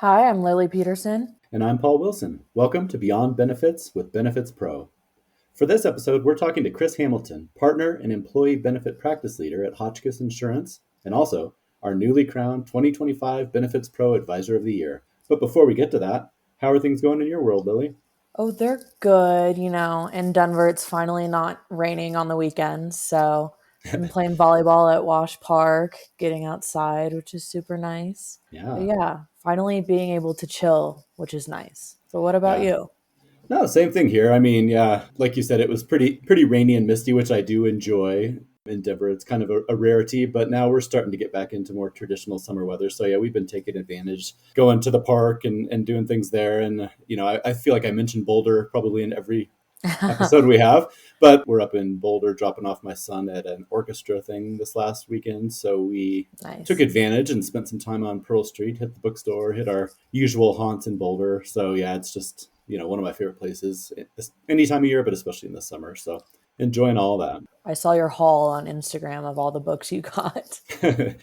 Hi, I'm Lily Peterson. And I'm Paul Wilson. Welcome to Beyond Benefits with Benefits Pro. For this episode, we're talking to Chris Hamilton, partner and employee benefit practice leader at Hotchkiss Insurance, and also our newly crowned 2025 Benefits Pro Advisor of the Year. But before we get to that, how are things going in your world, Lily? Oh, they're good. In Denver, it's finally not raining on the weekends. So I'm playing volleyball at Wash Park, getting outside, which is super nice. But Yeah, yeah, finally being able to chill, which is nice. So what about yeah. you? No, same thing here. I mean, yeah, like you said, it was pretty rainy and misty, which I do enjoy in Denver. It's kind of a rarity, but now we're starting to get back into more traditional summer weather. So yeah, we've been taking advantage, going to the park and doing things there. And I feel like I mentioned Boulder probably in every episode we have, but we're up in Boulder dropping off my son at an orchestra thing this last weekend. So we took Nice. advantage and spent some time on Pearl Street, hit the bookstore, hit our usual haunts in Boulder. So yeah, it's just, one of my favorite places any time of year, but especially in the summer. So enjoying all that. I saw your haul on Instagram of all the books you got.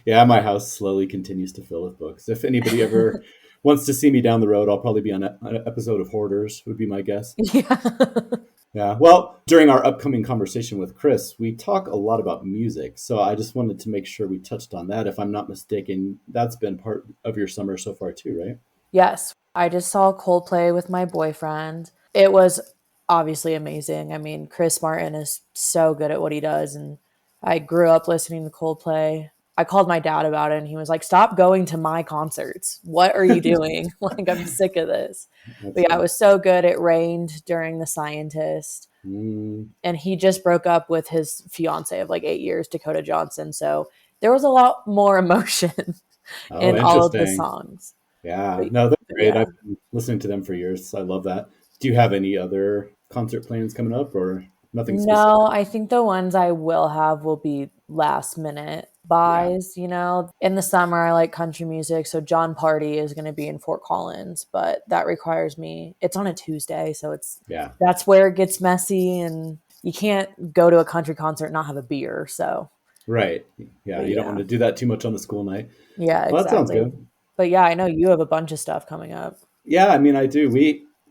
Yeah, my house slowly continues to fill with books. If anybody ever wants to see me down the road, I'll probably be on an episode of Hoarders, would be my guess. Yeah. Yeah. Well, during our upcoming conversation with Chris, we talk a lot about music. So I just wanted to make sure we touched on that. If I'm not mistaken, that's been part of your summer so far too, right? Yes, I just saw Coldplay with my boyfriend. It was obviously amazing. I mean, Chris Martin is so good at what he does, and I grew up listening to Coldplay. I called my dad about it, and he was like, "Stop going to my concerts. What are you doing? Like, I'm sick of this." That's But yeah, it funny. was so good. It rained during The Scientist, Mm, and he just broke up with his fiance of like 8 years, Dakota Johnson. So there was a lot more emotion oh, in all of the interesting. songs. Yeah. But, No, they're but great. yeah. I've been listening to them for years. I love that. Do you have any other concert plans coming up or nothing No, specific? I think the ones I will have will be last minute Yeah. buys. In the summer, I like country music. So John Party is going to be in Fort Collins, but that requires me, it's on a Tuesday. So Yeah. that's where it gets messy and you can't go to a country concert and not have a beer. So, Right. Yeah. but You don't want yeah, to do that too much on the school night. yeah, Well, that sounds exactly. good. But yeah, I know you have a bunch of stuff coming up. Yeah, I mean, I do.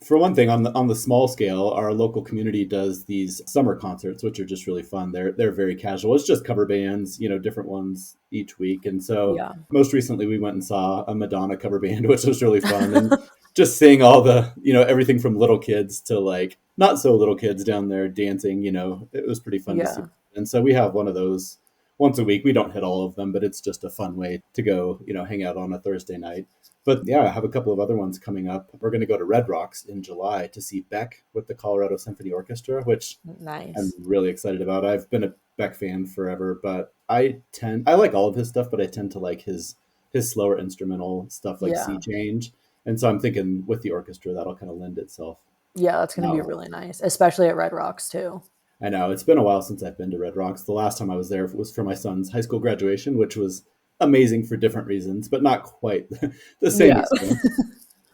For one thing, on the small scale, our local community does these summer concerts, which are just really fun. They're very casual. It's just cover bands, different ones each week. And so, Yeah. most recently, we went and saw a Madonna cover band, which was really fun, and just seeing all the, everything from little kids to like not so little kids down there dancing. It was pretty fun to see. Yeah. And so we have one of those once a week. We don't hit all of them, but it's just a fun way to go, hang out on a Thursday night. But yeah, I have a couple of other ones coming up. We're going to go to Red Rocks in July to see Beck with the Colorado Symphony Orchestra, which I'm Nice. really excited about. I've been a Beck fan forever, but I like all of his stuff, but I tend to like his slower instrumental stuff like Sea Yeah. Change. And so I'm thinking with the orchestra that'll kind of lend itself. Yeah, that's going to be Now, really nice, especially at Red Rocks too. I know it's been a while since I've been to Red Rocks. The last time I was there was for my son's high school graduation, which was amazing for different reasons, but not quite the same Yeah. experience.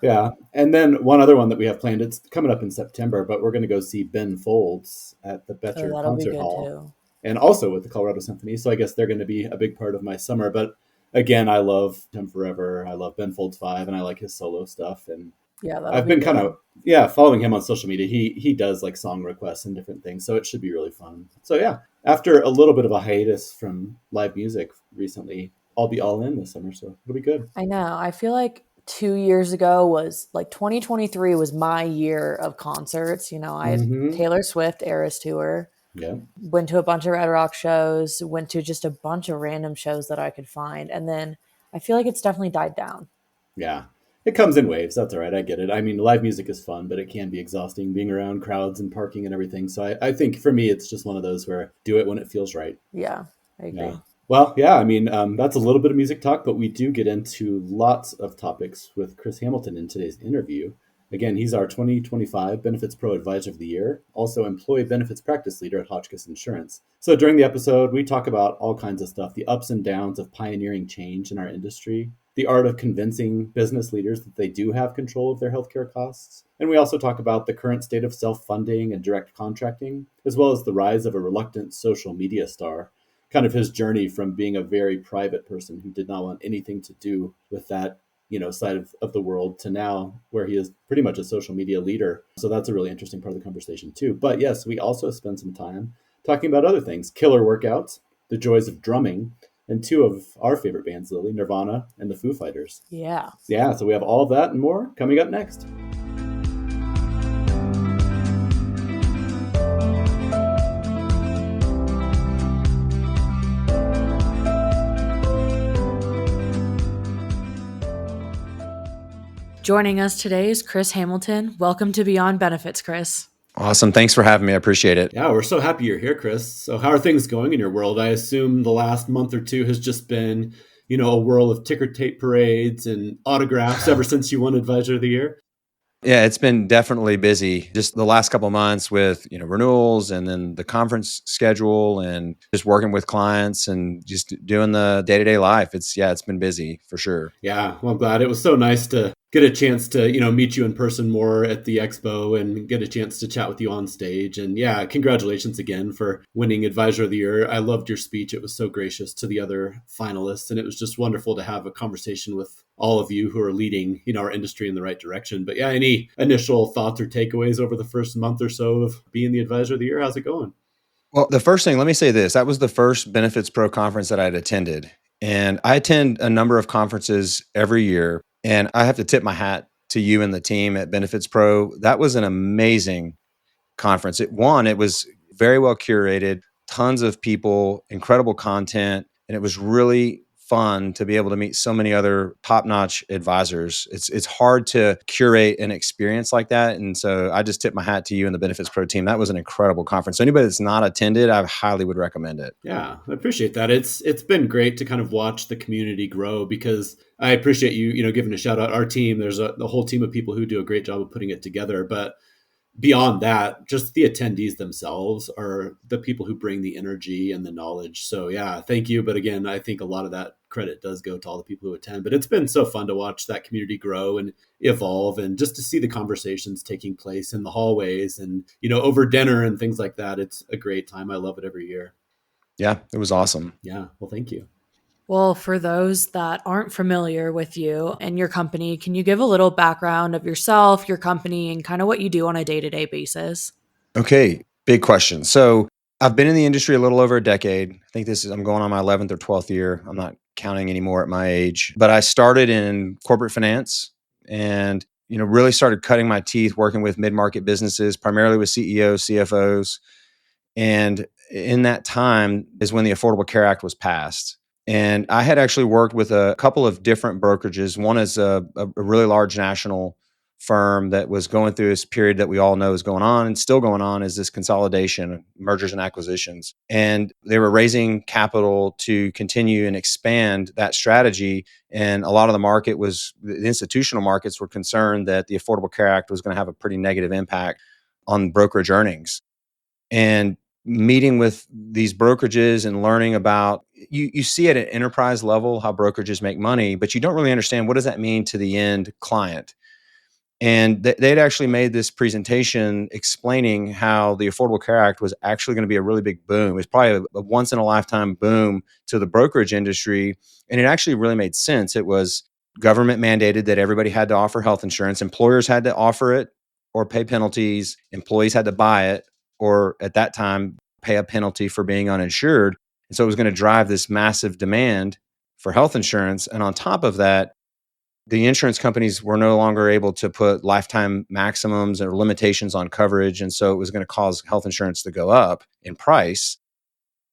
Yeah. And then one other one that we have planned, it's coming up in September, but we're going to go see Ben Folds at the Oh, Betcher that'll be Concert good Hall too. and also with the Colorado Symphony. So I guess they're going to be a big part of my summer. But again, I love him forever. I love Ben Folds 5 and I like his solo stuff. And Yeah, that'll I've be been kind good. of, yeah, following him on social media. He does like song requests and different things. So it should be really fun. So yeah, after a little bit of a hiatus from live music recently, I'll be all in this summer. So it'll be good. I know. I feel like 2 years ago was like 2023 was my year of concerts. I had Mm-hmm. Taylor Swift Eras Tour, Yeah. went to a bunch of Red Rock shows, went to just a bunch of random shows that I could find. And then I feel like it's definitely died down. Yeah. It comes in waves. That's all right. I get it. I mean, live music is fun, but it can be exhausting being around crowds and parking and everything. So I think for me, it's just one of those where do it when it feels right. Yeah, I Yeah. agree. Well, yeah, I mean, that's a little bit of music talk, but we do get into lots of topics with Chris Hamilton in today's interview. Again, he's our 2025 Benefits Pro Advisor of the Year, also Employee Benefits Practice Leader at Hotchkiss Insurance. So during the episode, we talk about all kinds of stuff, the ups and downs of pioneering change in our industry, the art of convincing business leaders that they do have control of their healthcare costs. And we also talk about the current state of self funding and direct contracting, as well as the rise of a reluctant social media star, kind of his journey from being a very private person who did not want anything to do with that side of the world to now where he is pretty much a social media leader. So that's a really interesting part of the conversation too. But yes, we also spend some time talking about other things: killer workouts, the joys of drumming, and two of our favorite bands, Lily, Nirvana and the Foo Fighters. Yeah. Yeah, so we have all of that and more coming up next. Joining us today is Chris Hamilton. Welcome to Beyond Benefits, Chris. Awesome. Thanks for having me. I appreciate it. Yeah, we're so happy you're here, Chris. So how are things going in your world? I assume the last month or two has just been, a whirl of ticker tape parades and autographs ever since you won Advisor of the Year. Yeah, it's been definitely busy. Just the last couple of months with, renewals and then the conference schedule and just working with clients and just doing the day-to-day life. It's been busy for sure. Yeah, well, I'm glad. It was so nice to get a chance to, meet you in person more at the expo and get a chance to chat with you on stage. And yeah, congratulations again for winning Advisor of the Year. I loved your speech. It was so gracious to the other finalists. And it was just wonderful to have a conversation with all of you who are leading, our industry in the right direction. But yeah, any initial thoughts or takeaways over the first month or so of being the Advisor of the Year? How's it going? Well, the first thing, let me say this. That was the first Benefits Pro conference that I'd attended. And I attend a number of conferences every year. And I have to tip my hat to you and the team at Benefits Pro. That was an amazing conference. It was very well curated, tons of people, incredible content, and it was really fun to be able to meet so many other top-notch advisors. It's hard to curate an experience like that, and so I just tip my hat to you and the Benefits Pro team. That was an incredible conference. So anybody that's not attended, I highly would recommend it. Yeah, I appreciate that. It's been great to kind of watch the community grow, because I appreciate you, giving a shout out. Our team, there's the whole team of people who do a great job of putting it together, but beyond that, just the attendees themselves are the people who bring the energy and the knowledge. So yeah, thank you. But again, I think a lot of that credit does go to all the people who attend. But it's been so fun to watch that community grow and evolve, and just to see the conversations taking place in the hallways and, over dinner and things like that. It's a great time. I love it every year. Yeah, it was awesome. Yeah, well, thank you. Well, for those that aren't familiar with you and your company, can you give a little background of yourself, your company, and kind of what you do on a day-to-day basis? Okay, big question. So I've been in the industry a little over a decade. I think I'm going on my 11th or 12th year. I'm not counting anymore at my age, but I started in corporate finance and, really started cutting my teeth working with mid-market businesses, primarily with CEOs, CFOs. And in that time is when the Affordable Care Act was passed. And I had actually worked with a couple of different brokerages. One is a really large national firm that was going through this period that we all know is going on and still going on, is this consolidation, mergers and acquisitions. And they were raising capital to continue and expand that strategy. And a lot of the institutional markets were concerned that the Affordable Care Act was going to have a pretty negative impact on brokerage earnings. And meeting with these brokerages and learning about, you see at an enterprise level how brokerages make money, but you don't really understand what does that mean to the end client. And they'd actually made this presentation explaining how the Affordable Care Act was actually going to be a really big boom. It's probably a once in a lifetime boom to the brokerage industry. And it actually really made sense. It was government mandated that everybody had to offer health insurance. Employers had to offer it or pay penalties. Employees had to buy it, or at that time, pay a penalty for being uninsured. And so it was going to drive this massive demand for health insurance. And on top of that, the insurance companies were no longer able to put lifetime maximums or limitations on coverage. And so it was going to cause health insurance to go up in price.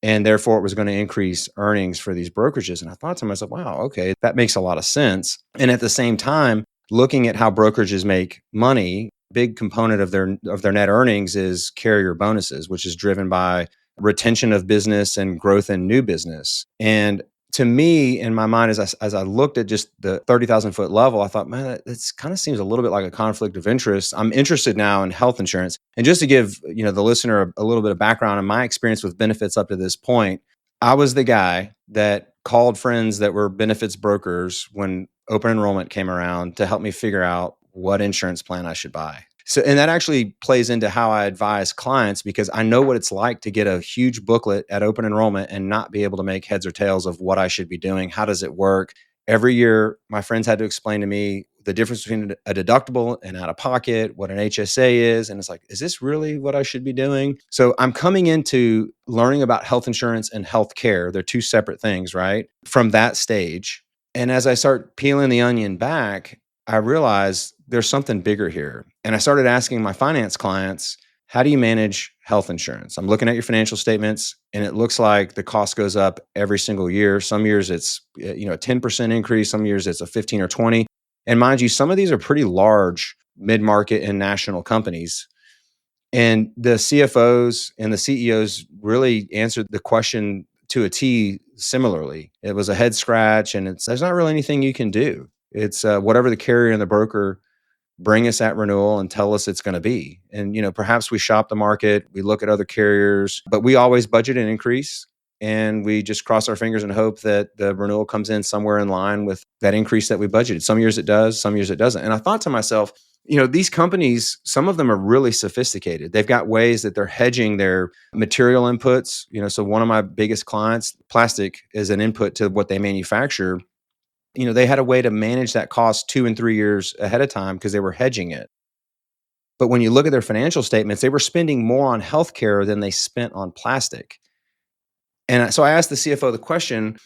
And therefore, it was going to increase earnings for these brokerages. And I thought to myself, wow, okay, that makes a lot of sense. And at the same time, looking at how brokerages make money, big component of their net earnings is carrier bonuses, which is driven by retention of business and growth in new business. And to me, in my mind, as I looked at just the 30,000 foot level, I thought, man, that kind of seems a little bit like a conflict of interest. I'm interested now in health insurance. And just to give the listener a little bit of background on my experience with benefits up to this point, I was the guy that called friends that were benefits brokers when open enrollment came around to help me figure out what insurance plan I should buy. So, and that actually plays into how I advise clients, because I know what it's like to get a huge booklet at open enrollment and not be able to make heads or tails of what I should be doing. How does it work? Every year, my friends had to explain to me the difference between a deductible and out of pocket, what an HSA is. And it's like, is this really what I should be doing? So I'm coming into learning about health insurance and health care. They're two separate things, right? From that stage. And as I start peeling the onion back, I realized there's something bigger here. And I started asking my finance clients, how do you manage health insurance? I'm looking at your financial statements and it looks like the cost goes up every single year. Some years it's a 10% increase, some years it's a 15 or 20. And mind you, some of these are pretty large mid-market and national companies. And the CFOs and the CEOs really answered the question to a T similarly. It was a head scratch and there's not really anything you can do. It's whatever the carrier and the broker bring us at renewal and tell us it's going to be. And, perhaps we shop the market, we look at other carriers, but we always budget an increase and we just cross our fingers and hope that the renewal comes in somewhere in line with that increase that we budgeted. Some years it does, some years it doesn't. And I thought to myself, these companies, some of them are really sophisticated. They've got ways that they're hedging their material inputs. So one of my biggest clients, plastic is an input to what they manufacture. They had a way to manage that cost 2 and 3 years ahead of time because they were hedging it. But when you look at their financial statements, they were spending more on healthcare than they spent on plastic. And so I asked the CFO the question,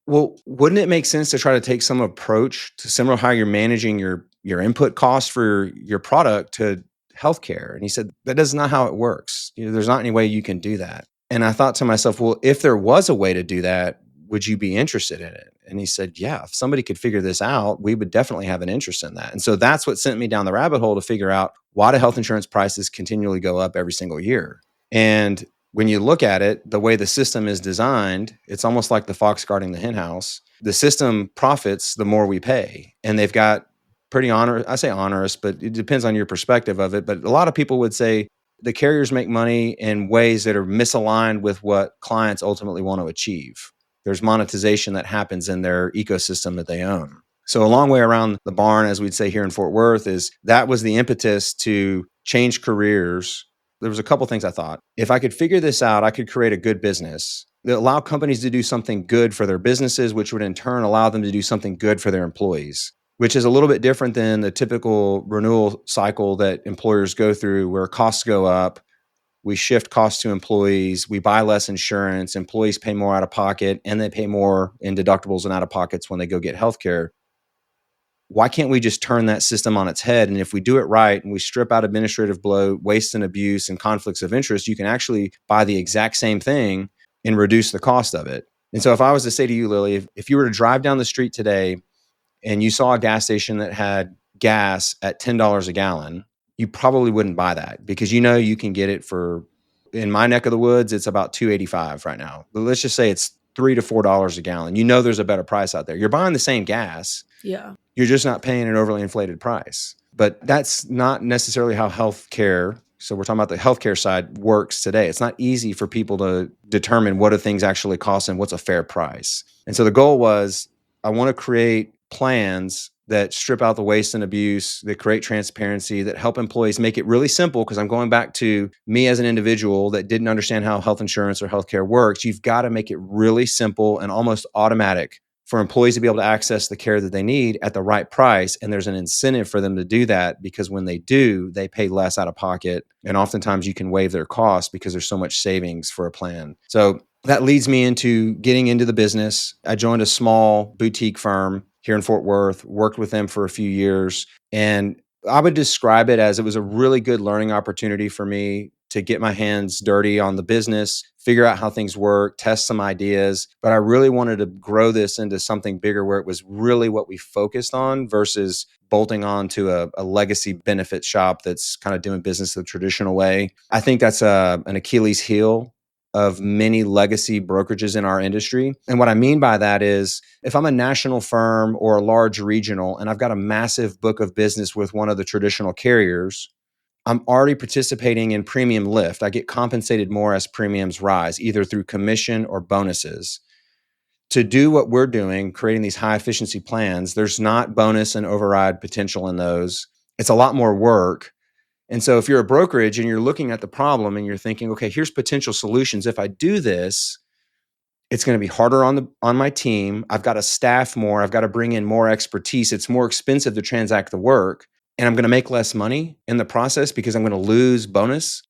well, wouldn't it make sense to try to take some approach to similar how you're managing your input costs for your product to healthcare? And he said, that is not how it works. There's not any way you can do that. And I thought to myself, well, if there was a way to do that, would you be interested in it? And he said, yeah, if somebody could figure this out, we would definitely have an interest in that. And so that's what sent me down the rabbit hole to figure out why do health insurance prices continually go up every single year? And when you look at it, the way the system is designed, it's almost like the fox guarding the hen house. The system profits the more we pay. And they've got pretty onerous, but it depends on your perspective of it. But a lot of people would say the carriers make money in ways that are misaligned with what clients ultimately want to achieve. There's monetization that happens in their ecosystem that they own. So a long way around the barn, as we'd say here in Fort Worth, is that was the impetus to change careers. There was a couple things I thought. If I could figure this out, I could create a good business that allow companies to do something good for their businesses, which would in turn allow them to do something good for their employees, which is a little bit different than the typical renewal cycle that employers go through where costs go up. We shift costs to employees. We buy less insurance. Employees pay more out of pocket, and they pay more in deductibles and out of pockets when they go get healthcare. Why can't we just turn that system on its head? And if we do it right and we strip out administrative bloat, waste and abuse, and conflicts of interest, you can actually buy the exact same thing and reduce the cost of it. And so if I was to say to you, Lily, if you were to drive down the street today and you saw a gas station that had gas at $10 a gallon, you probably wouldn't buy that because you can get it for, in my neck of the woods, it's about $2.85 right now. But let's just say it's $3 to $4 a gallon. There's a better price out there. You're buying the same gas. Yeah. You're just not paying an overly inflated price. But that's not necessarily how healthcare, so we're talking about the healthcare side, works today. It's not easy for people to determine what do things actually cost and what's a fair price. And so the goal was, I want to create plans that strip out the waste and abuse, that create transparency, that help employees make it really simple. Because I'm going back to me as an individual that didn't understand how health insurance or healthcare works. You've got to make it really simple and almost automatic for employees to be able to access the care that they need at the right price. And there's an incentive for them to do that because when they do, they pay less out of pocket. And oftentimes you can waive their costs because there's so much savings for a plan. So that leads me into getting into the business. I joined a small boutique firm here in Fort Worth, worked with them for a few years. And I would describe it as it was a really good learning opportunity for me to get my hands dirty on the business, figure out how things work, test some ideas. But I really wanted to grow this into something bigger where it was really what we focused on versus bolting on to a legacy benefit shop that's kind of doing business the traditional way. I think that's an Achilles heel of many legacy brokerages in our industry. And what I mean by that is if I'm a national firm or a large regional and I've got a massive book of business with one of the traditional carriers, I'm already participating in premium lift. I get compensated more as premiums rise, either through commission or bonuses. To do what we're doing, creating these high efficiency plans, there's not bonus and override potential in those. It's a lot more work. And so if you're a brokerage and you're looking at the problem and you're thinking, okay, here's potential solutions. If I do this, It's going to be harder on my team. I've got to staff more. I've got to bring in more expertise. It's more expensive to transact the work, and I'm going to make less money in the process because I'm going to lose bonus.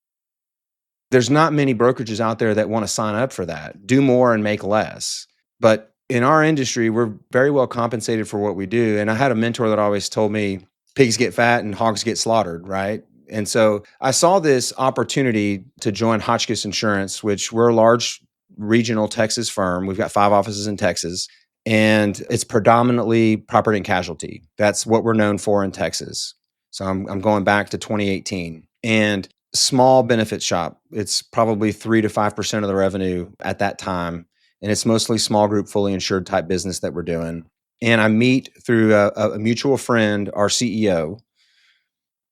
There's not many brokerages out there that want to sign up for that. Do more and make less. But in our industry, we're very well compensated for what we do. And I had a mentor that always told me, pigs get fat and hogs get slaughtered, right? And so I saw this opportunity to join Hotchkiss Insurance, which we're a large regional Texas firm. We've got 5 offices in Texas, and it's predominantly property and casualty. That's what we're known for in Texas. So I'm going back to 2018. And small benefit shop. It's probably 3 to 5% of the revenue at that time. And it's mostly small group, fully insured type business that we're doing. And I meet through a mutual friend, our CEO,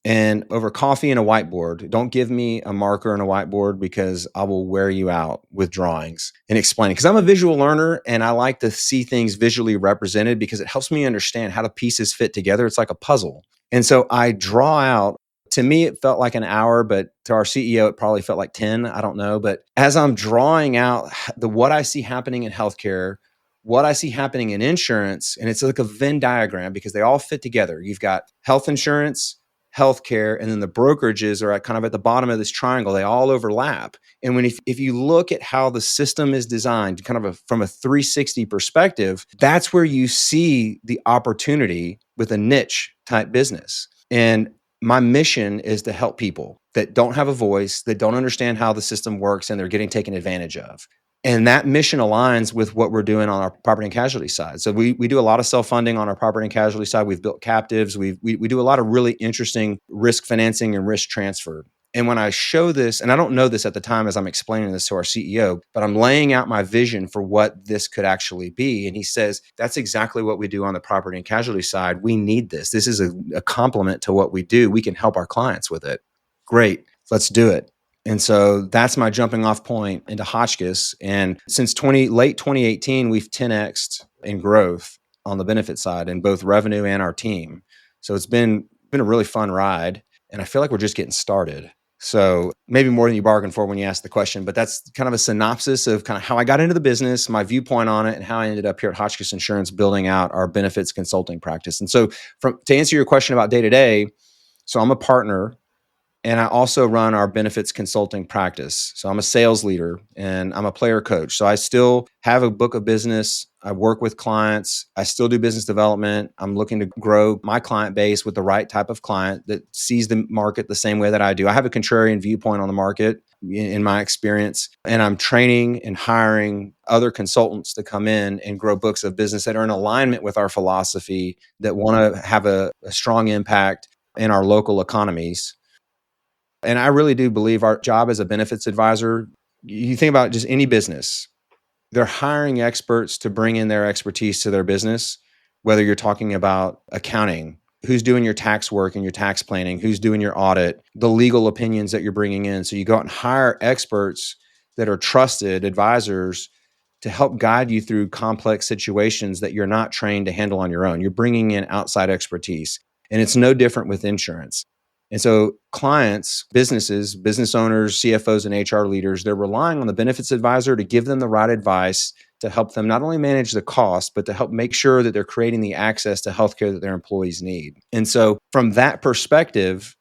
and over coffee and a whiteboard. Don't give me a marker and a whiteboard because I will wear you out with drawings and explaining. Because I'm a visual learner and I like to see things visually represented because it helps me understand how the pieces fit together. It's like a puzzle. And so I draw out. To me, it felt like an hour, but to our CEO, it probably felt like 10. I don't know. But as I'm drawing out what I see happening in healthcare, what I see happening in insurance, and it's like a Venn diagram because they all fit together. You've got health insurance, healthcare, and then the brokerages are kind of at the bottom of this triangle. They all overlap. And if you look at how the system is designed, kind of from a 360 perspective, that's where you see the opportunity with a niche type business. And my mission is to help people that don't have a voice, that don't understand how the system works, and they're getting taken advantage of. And that mission aligns with what we're doing on our property and casualty side. So we do a lot of self-funding on our property and casualty side. We've built captives. We do a lot of really interesting risk financing and risk transfer. And when I show this, and I don't know this at the time as I'm explaining this to our CEO, but I'm laying out my vision for what this could actually be. And he says, that's exactly what we do on the property and casualty side. We need this. This is a complement to what we do. We can help our clients with it. Great. Let's do it. And so that's my jumping off point into Hotchkiss. And since late 2018, we've 10x'd in growth on the benefit side in both revenue and our team. So it's been a really fun ride. And I feel like we're just getting started. So maybe more than you bargained for when you asked the question, but that's kind of a synopsis of kind of how I got into the business, my viewpoint on it, and how I ended up here at Hotchkiss Insurance building out our benefits consulting practice. And so to answer your question about day to day, so I'm a partner and I also run our benefits consulting practice. So I'm a sales leader and I'm a player coach. So I still have a book of business. I work with clients. I still do business development. I'm looking to grow my client base with the right type of client that sees the market the same way that I do. I have a contrarian viewpoint on the market in my experience. And I'm training and hiring other consultants to come in and grow books of business that are in alignment with our philosophy, that want to have a strong impact in our local economies. And I really do believe our job as a benefits advisor, you think about just any business, they're hiring experts to bring in their expertise to their business, whether you're talking about accounting, who's doing your tax work and your tax planning, who's doing your audit, the legal opinions that you're bringing in. So you go out and hire experts that are trusted advisors to help guide you through complex situations that you're not trained to handle on your own. You're bringing in outside expertise. And it's no different with insurance. And so clients, businesses, business owners, CFOs, and HR leaders, they're relying on the benefits advisor to give them the right advice to help them not only manage the cost, but to help make sure that they're creating the access to healthcare that their employees need. And so from that perspective,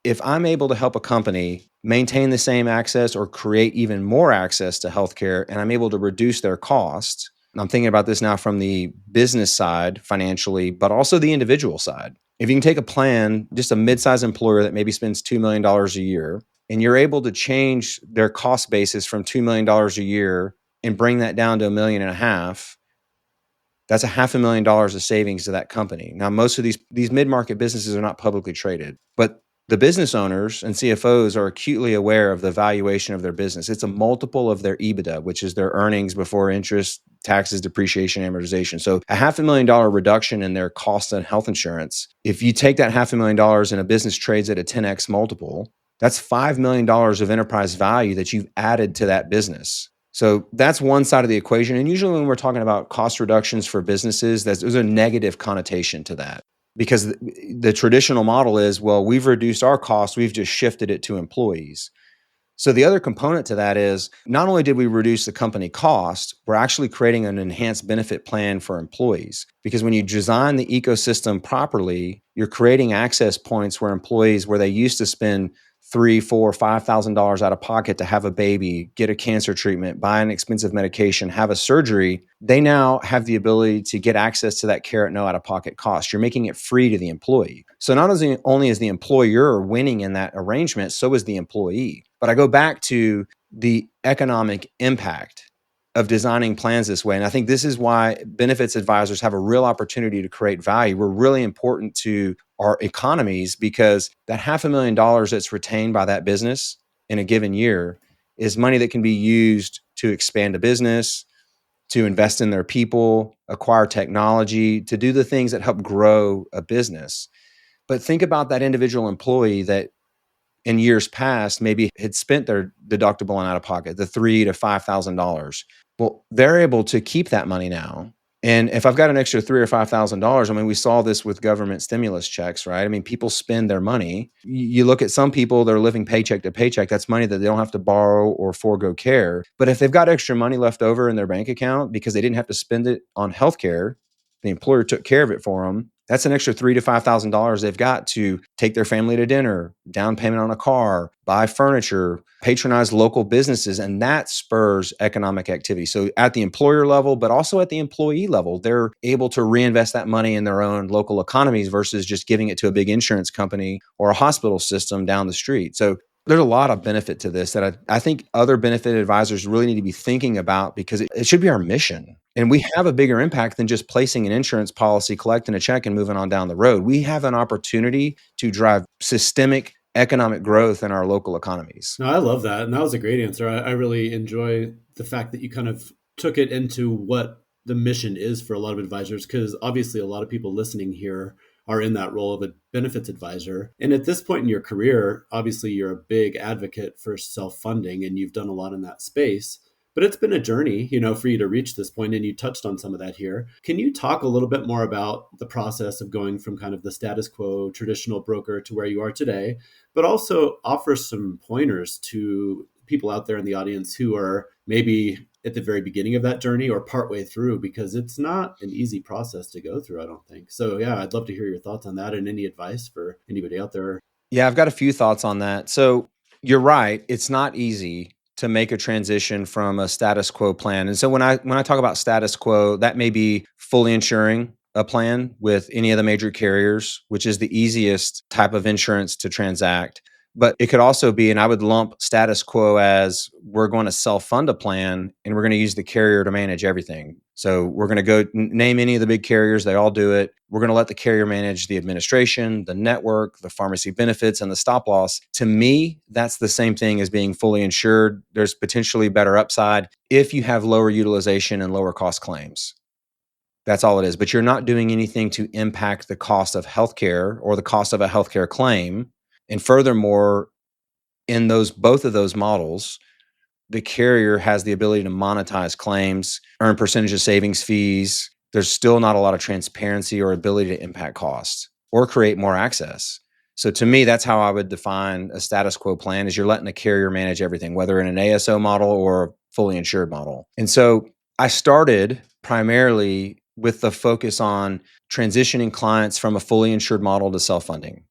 if I'm able to help a company maintain the same access or create even more access to healthcare, and I'm able to reduce their cost, and I'm thinking about this now from the business side financially, but also the individual side. If you can take a plan, just a mid-sized employer that maybe spends $2 million a year, and you're able to change their cost basis from $2 million a year and bring that down to $1.5 million, that's $500,000 of savings to that company. Now, most of these mid-market businesses are not publicly traded, but the business owners and CFOs are acutely aware of the valuation of their business. It's a multiple of their EBITDA, which is their earnings before interest, taxes, depreciation, amortization. So a $500,000 reduction in their cost of health insurance, if you take that $500,000 and a business trades at a 10x multiple, that's $5 million of enterprise value that you've added to that business. So that's one side of the equation. And usually when we're talking about cost reductions for businesses, there's a negative connotation to that. Because the traditional model is, well, we've reduced our cost, we've just shifted it to employees. So the other component to that is not only did we reduce the company cost, we're actually creating an enhanced benefit plan for employees. Because when you design the ecosystem properly, you're creating access points where employees, where they used to spend $3, $4, $5,000 out of pocket to have a baby, get a cancer treatment, buy an expensive medication, have a surgery, they now have the ability to get access to that care at no out-of-pocket cost. You're making it free to the employee. So not only is the employer winning in that arrangement, so is the employee. But I go back to the economic impact of designing plans this way. And I think this is why benefits advisors have a real opportunity to create value. We're really important to our economies because that $500,000 that's retained by that business in a given year is money that can be used to expand a business, to invest in their people, acquire technology, to do the things that help grow a business. But think about that individual employee that in years past maybe had spent their deductible and out of pocket, the $3,000 to $5,000. Well, they're able to keep that money now. And if I've got an extra $3,000 or $5,000, I mean, we saw this with government stimulus checks, right? I mean, people spend their money. You look at some people, they're living paycheck to paycheck. That's money that they don't have to borrow or forego care. But if they've got extra money left over in their bank account because they didn't have to spend it on healthcare, the employer took care of it for them. That's an extra $3,000 to $5,000 they've got to take their family to dinner, down payment on a car, buy furniture, patronize local businesses, and that spurs economic activity. So at the employer level, but also at the employee level, they're able to reinvest that money in their own local economies versus just giving it to a big insurance company or a hospital system down the street. So there's a lot of benefit to this that I think other benefit advisors really need to be thinking about because it should be our mission. And we have a bigger impact than just placing an insurance policy, collecting a check, and moving on down the road. We have an opportunity to drive systemic economic growth in our local economies. No, I love that. And that was a great answer. I really enjoy the fact that you kind of took it into what the mission is for a lot of advisors, because obviously a lot of people listening here are in that role of a benefits advisor. And at this point in your career, obviously you're a big advocate for self-funding and you've done a lot in that space. But it's been a journey, for you to reach this point, and you touched on some of that here. Can you talk a little bit more about the process of going from kind of the status quo traditional broker to where you are today, but also offer some pointers to people out there in the audience who are maybe at the very beginning of that journey or partway through, because it's not an easy process to go through, I don't think. So yeah, I'd love to hear your thoughts on that and any advice for anybody out there. Yeah, I've got a few thoughts on that. So you're right. It's not easy to make a transition from a status quo plan. And so when I talk about status quo, that may be fully insuring a plan with any of the major carriers, which is the easiest type of insurance to transact. But it could also be, and I would lump status quo as we're going to self-fund a plan and we're going to use the carrier to manage everything. So we're going to go name any of the big carriers. They all do it. We're going to let the carrier manage the administration, the network, the pharmacy benefits, and the stop loss. To me, that's the same thing as being fully insured. There's potentially better upside if you have lower utilization and lower cost claims. That's all it is. But you're not doing anything to impact the cost of healthcare or the cost of a healthcare claim. And furthermore, in both of those models, the carrier has the ability to monetize claims, earn percentage of savings fees. There's still not a lot of transparency or ability to impact cost or create more access. So to me, that's how I would define a status quo plan, is you're letting the carrier manage everything, whether in an ASO model or a fully insured model. And so I started primarily with the focus on transitioning clients from a fully insured model to self-funding.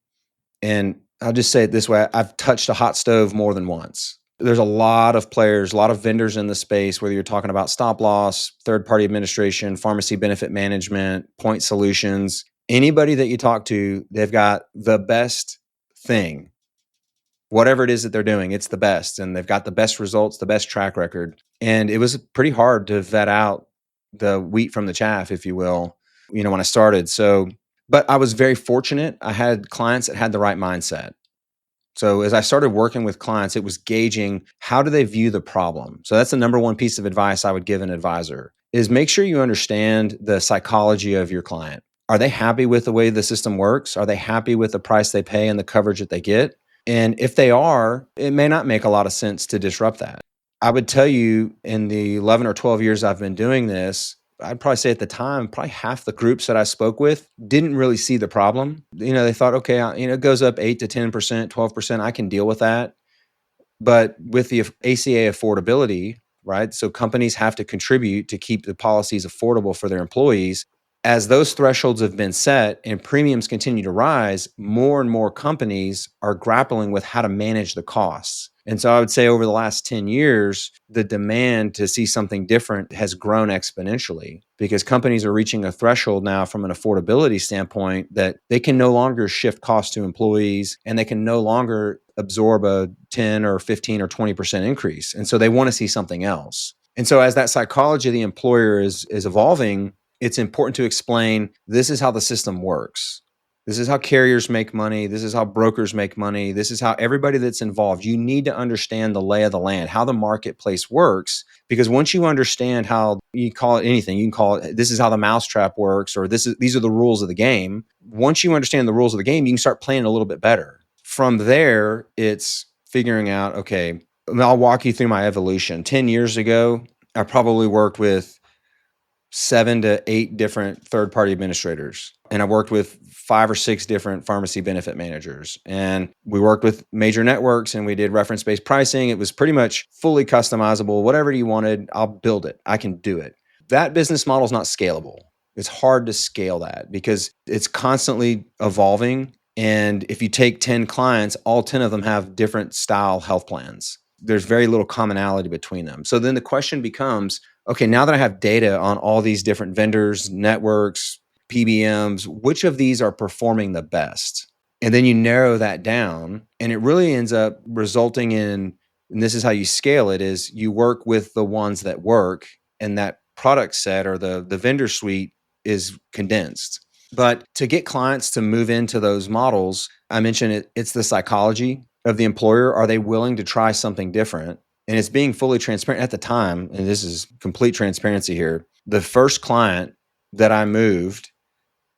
And I'll just say it this way, I've touched a hot stove more than once. There's a lot of players, a lot of vendors in the space, whether you're talking about stop loss, third-party administration, pharmacy benefit management, point solutions. Anybody that you talk to, they've got the best thing. Whatever it is that they're doing, it's the best. And they've got the best results, the best track record. And it was pretty hard to vet out the wheat from the chaff, if you will, when I started. But I was very fortunate. I had clients that had the right mindset. So as I started working with clients, it was gauging how do they view the problem. So that's the number one piece of advice I would give an advisor, is make sure you understand the psychology of your client. Are they happy with the way the system works? Are they happy with the price they pay and the coverage that they get? And if they are, it may not make a lot of sense to disrupt that. I would tell you, in the 11 or 12 years I've been doing this, I'd probably say at the time, probably half the groups that I spoke with didn't really see the problem. They thought, okay, it goes up 8 to 10%, 12%. I can deal with that. But with the ACA affordability, right? So companies have to contribute to keep the policies affordable for their employees. As those thresholds have been set and premiums continue to rise, more and more companies are grappling with how to manage the costs. And so I would say over the last 10 years, the demand to see something different has grown exponentially because companies are reaching a threshold now from an affordability standpoint that they can no longer shift costs to employees and they can no longer absorb a 10 or 15 or 20% increase. And so they want to see something else. And so as that psychology of the employer is evolving, it's important to explain this is how the system works. This is how carriers make money. This is how brokers make money. This is how everybody that's involved, you need to understand the lay of the land, how the marketplace works. Because once you understand how you call it anything, you can call it, this is how the mousetrap works, or these are the rules of the game. Once you understand the rules of the game, you can start playing a little bit better. From there, it's figuring out, okay, I'll walk you through my evolution. 10 years ago, I probably worked with 7 to 8 different third-party administrators. And I worked with 5 or 6 different pharmacy benefit managers. And we worked with major networks and we did reference-based pricing. It was pretty much fully customizable. Whatever you wanted, I'll build it. I can do it. That business model is not scalable. It's hard to scale that because it's constantly evolving. And if you take 10 clients, all 10 of them have different style health plans. There's very little commonality between them. So then the question becomes, okay, now that I have data on all these different vendors, networks, PBMs, which of these are performing the best? And then you narrow that down and it really ends up resulting in, and this is how you scale it, is you work with the ones that work and that product set or the vendor suite is condensed. But to get clients to move into those models, I mentioned it's the psychology of the employer. Are they willing to try something different? And it's being fully transparent at the time. And this is complete transparency here. The first client that I moved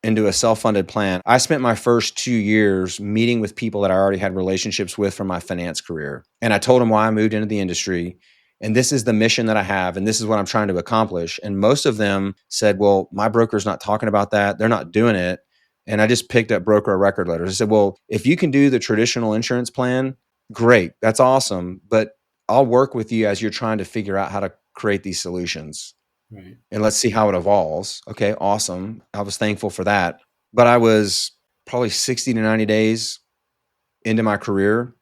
into a self-funded plan, I spent my first 2 years meeting with people that I already had relationships with from my finance career. And I told them why I moved into the industry. And this is the mission that I have. And this is what I'm trying to accomplish. And most of them said, well, my broker's not talking about that. They're not doing it. And I just picked up broker record letters. I said, well, if you can do the traditional insurance plan, great. That's awesome. But I'll work with you as you're trying to figure out how to create these solutions. Right. And let's see how it evolves. Okay, awesome. I was thankful for that. But I was probably 60 to 90 days into my career.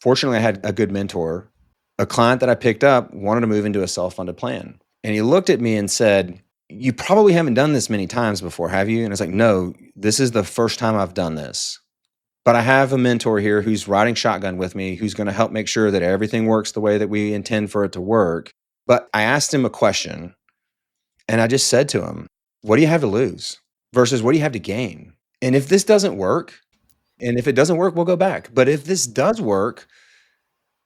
Fortunately, I had a good mentor. A client that I picked up wanted to move into a self-funded plan. And he looked at me and said, you probably haven't done this many times before, have you? And I was like, no, this is the first time I've done this. But I have a mentor here who's riding shotgun with me, who's going to help make sure that everything works the way that we intend for it to work. But I asked him a question and I just said to him, what do you have to lose versus what do you have to gain? And if this doesn't work, and if it doesn't work, we'll go back. But if this does work,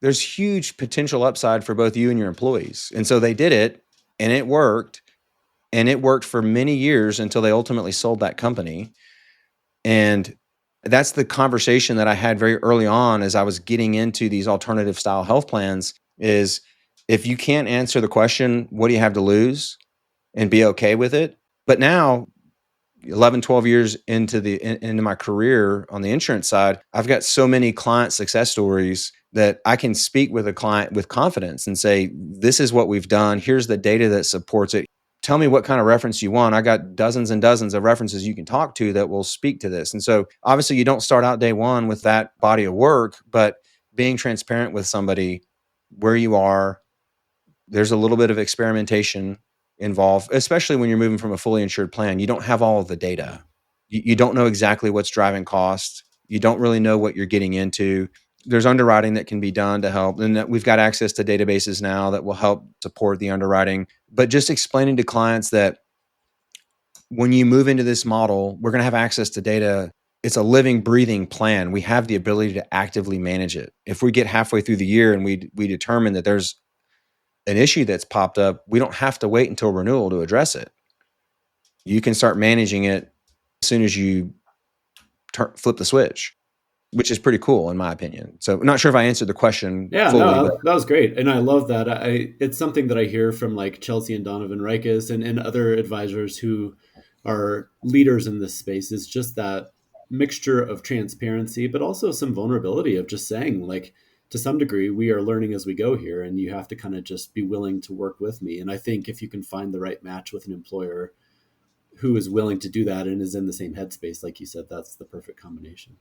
there's huge potential upside for both you and your employees. And so they did it and it worked. And it worked for many years until they ultimately sold that company. And that's the conversation that I had very early on as I was getting into these alternative style health plans is if you can't answer the question, what do you have to lose and be okay with it? But now 11, 12 years into my career on the insurance side, I've got so many client success stories that I can speak with a client with confidence and say, this is what we've done. Here's the data that supports it. Tell me what kind of reference you want. I got dozens and dozens of references you can talk to that will speak to this. And so obviously you don't start out day one with that body of work, but being transparent with somebody where you are, there's a little bit of experimentation involved, especially when you're moving from a fully insured plan. You don't have all of the data. You don't know exactly what's driving cost. You don't really know what you're getting into. There's underwriting that can be done to help. And that we've got access to databases now that will help support the underwriting. But just explaining to clients that when you move into this model, we're going to have access to data. It's a living, breathing plan. We have the ability to actively manage it. If we get halfway through the year and we determine that there's an issue that's popped up, we don't have to wait until renewal to address it. You can start managing it as soon as you flip the switch, which is pretty cool in my opinion. So I'm not sure if I answered the question Yeah, fully, no, but that was great. And I love that. It's something that I hear from like Chelsea and Donovan Reiches and other advisors who are leaders in this space is just that mixture of transparency, but also some vulnerability of just saying like, to some degree, we are learning as we go here, and you have to kind of just be willing to work with me. And I think if you can find the right match with an employer who is willing to do that and is in the same headspace, like you said, that's the perfect combination.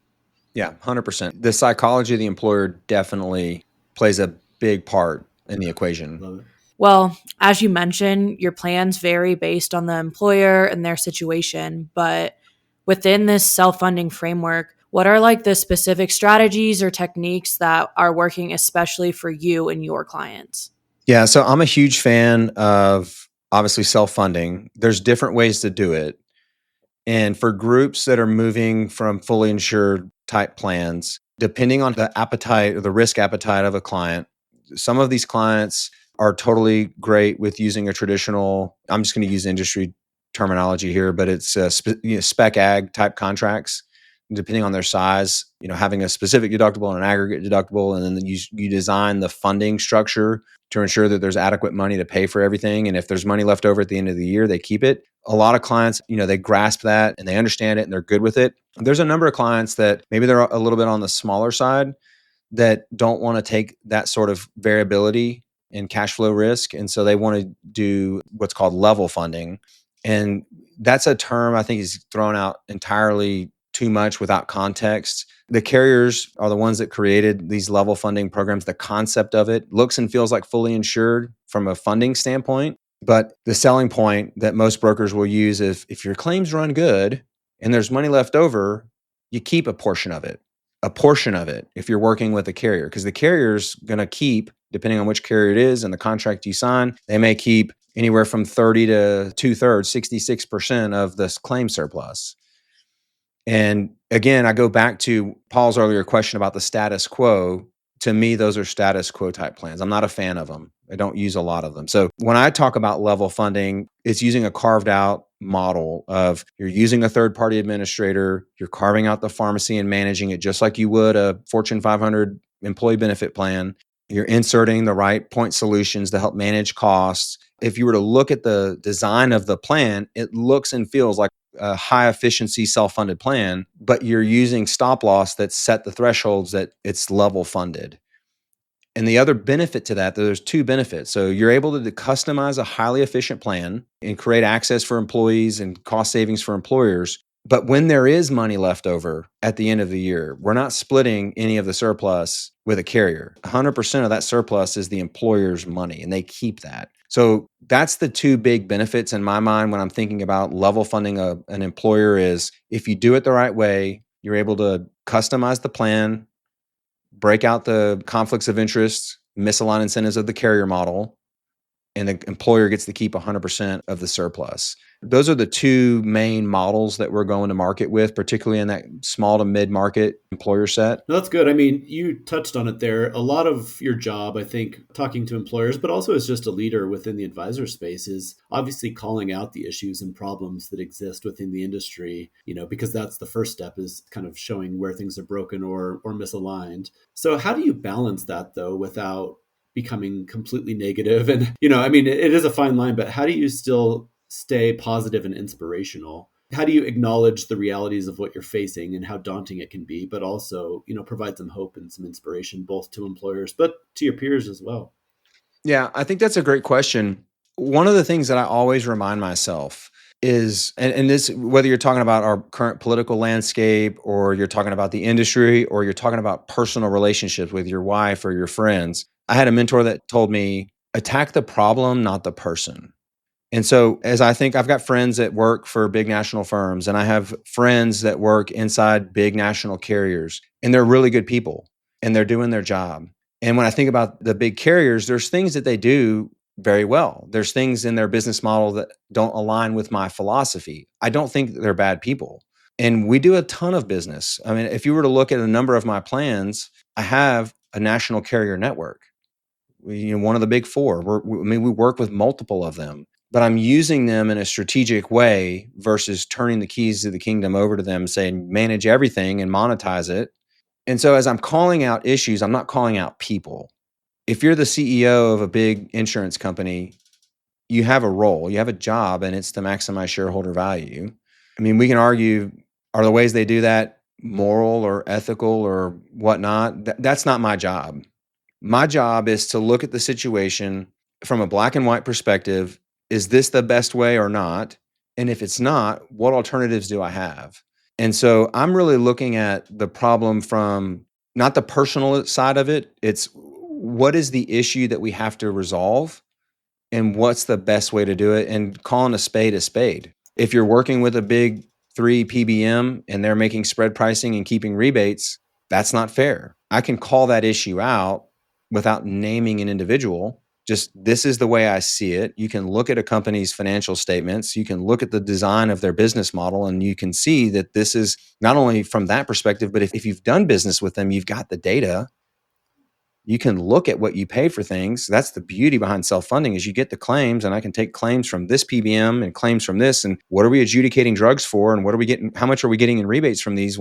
Yeah, 100%. The psychology of the employer definitely plays a big part in the equation. Love it. Well, as you mentioned, your plans vary based on the employer and their situation, but within this self-funding framework, what are like the specific strategies or techniques that are working especially for you and your clients? Yeah, so I'm a huge fan of obviously self-funding. There's different ways to do it. And for groups that are moving from fully insured type plans, depending on the appetite or the risk appetite of a client, some of these clients are totally great with using a traditional, I'm just going to use industry terminology here, but it's spec ag type contracts. Depending on their size, having a specific deductible and an aggregate deductible, and then you design the funding structure to ensure that there's adequate money to pay for everything. And if there's money left over at the end of the year, they keep it. A lot of clients, they grasp that and they understand it and they're good with it. There's a number of clients that maybe they're a little bit on the smaller side that don't want to take that sort of variability and cash flow risk. And so they want to do what's called level funding. And that's a term I think is thrown out entirely too much without context. The carriers are the ones that created these level funding programs. The concept of it looks and feels like fully insured from a funding standpoint. But the selling point that most brokers will use is if your claims run good and there's money left over, you keep a portion of it. If you're working with a carrier, because the carrier's going to keep, depending on which carrier it is and the contract you sign, they may keep anywhere from 30 to 2/3, 66% of this claim surplus. And again, I go back to Paul's earlier question about the status quo. To me, those are status quo type plans. I'm not a fan of them. I don't use a lot of them. So when I talk about level funding, it's using a carved out model of you're using a third party administrator, you're carving out the pharmacy and managing it just like you would a Fortune 500 employee benefit plan. You're inserting the right point solutions to help manage costs. If you were to look at the design of the plan, it looks and feels like a high efficiency self-funded plan, but you're using stop loss that set the thresholds that it's level funded. And the other benefit to that, there's two benefits. So you're able to customize a highly efficient plan and create access for employees and cost savings for employers. But when there is money left over at the end of the year, we're not splitting any of the surplus with a carrier. 100% of that surplus is the employer's money, and they keep that. So that's the two big benefits in my mind when I'm thinking about level funding an employer is if you do it the right way, you're able to customize the plan, break out the conflicts of interest, misaligned incentives of the carrier model, and the employer gets to keep 100% of the surplus. Those are the two main models that we're going to market with, particularly in that small to mid-market employer set. No, that's good. I mean, you touched on it there. A lot of your job, I think, talking to employers, but also as just a leader within the advisor space is obviously calling out the issues and problems that exist within the industry, because that's the first step is kind of showing where things are broken or misaligned. So how do you balance that though, without becoming completely negative? And, I mean, it is a fine line, but how do you still stay positive and inspirational? How do you acknowledge the realities of what you're facing and how daunting it can be, but also, provide some hope and some inspiration, both to employers, but to your peers as well? Yeah, I think that's a great question. One of the things that I always remind myself is, and this, whether you're talking about our current political landscape or you're talking about the industry or you're talking about personal relationships with your wife or your friends, I had a mentor that told me, attack the problem, not the person. And so as I think I've got friends that work for big national firms and I have friends that work inside big national carriers and they're really good people and they're doing their job. And when I think about the big carriers, there's things that they do very well. There's things in their business model that don't align with my philosophy. I don't think that they're bad people. And we do a ton of business. I mean, if you were to look at a number of my plans, I have a national carrier network. One of the big four. We work with multiple of them, but I'm using them in a strategic way versus turning the keys to the kingdom over to them, saying manage everything and monetize it. And so as I'm calling out issues, I'm not calling out people. If you're the CEO of a big insurance company, you have a role, you have a job, and it's to maximize shareholder value. I mean, we can argue, are the ways they do that moral or ethical or whatnot? That's not my job. My job is to look at the situation from a black and white perspective. Is this the best way or not? And if it's not, what alternatives do I have? And so I'm really looking at the problem from not the personal side of it. It's what is the issue that we have to resolve and what's the best way to do it, and calling a spade a spade. If you're working with a big 3 PBM and they're making spread pricing and keeping rebates, that's not fair. I can call that issue out without naming an individual. Just this is the way I see it. You can look at a company's financial statements, you can look at the design of their business model, and you can see that this is not only from that perspective, but if you've done business with them, you've got the data. You can look at what you pay for things. That's the beauty behind self-funding is you get the claims, and I can take claims from this PBM and claims from this, and what are we adjudicating drugs for, and what are we getting, how much are we getting in rebates from these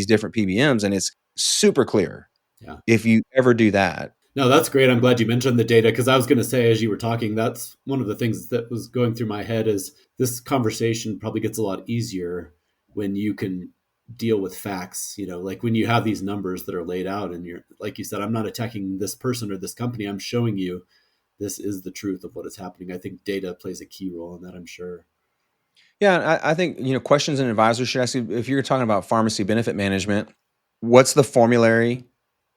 different PBMs, and it's super clear. Yeah. If you ever do that. No, that's great. I'm glad you mentioned the data, because I was going to say, as you were talking, that's one of the things that was going through my head is this conversation probably gets a lot easier when you can deal with facts, like when you have these numbers that are laid out and you're, like you said, I'm not attacking this person or this company. I'm showing you this is the truth of what is happening. I think data plays a key role in that, I'm sure. Yeah, I think, questions an advisor should ask you, if you're talking about pharmacy benefit management, what's the formulary?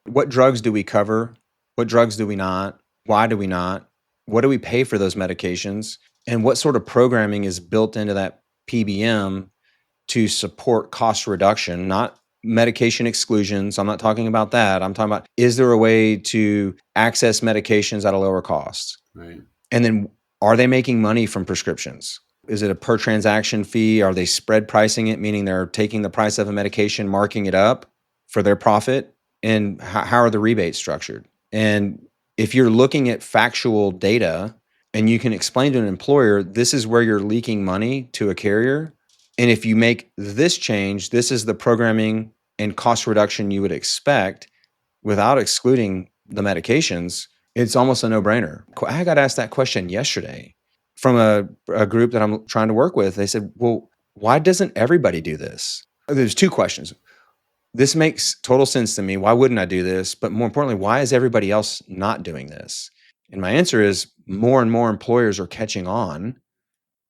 What drugs do we cover? What drugs do we not? Why do we not? What do we pay for those medications? And what sort of programming is built into that PBM to support cost reduction, not medication exclusions? I'm not talking about that. I'm talking about, is there a way to access medications at a lower cost? Right. And then, are they making money from prescriptions? Is it a per transaction fee? Are they spread pricing it, meaning they're taking the price of a medication, marking it up for their profit? And how are the rebates structured? And if you're looking at factual data and you can explain to an employer, this is where you're leaking money to a carrier, and if you make this change, this is the programming and cost reduction you would expect without excluding the medications, it's almost a no-brainer. I got asked that question yesterday from a group that I'm trying to work with. They said, well, why doesn't everybody do this? There's two questions. This makes total sense to me. Why wouldn't I do this? But more importantly, why is everybody else not doing this? And my answer is more and more employers are catching on,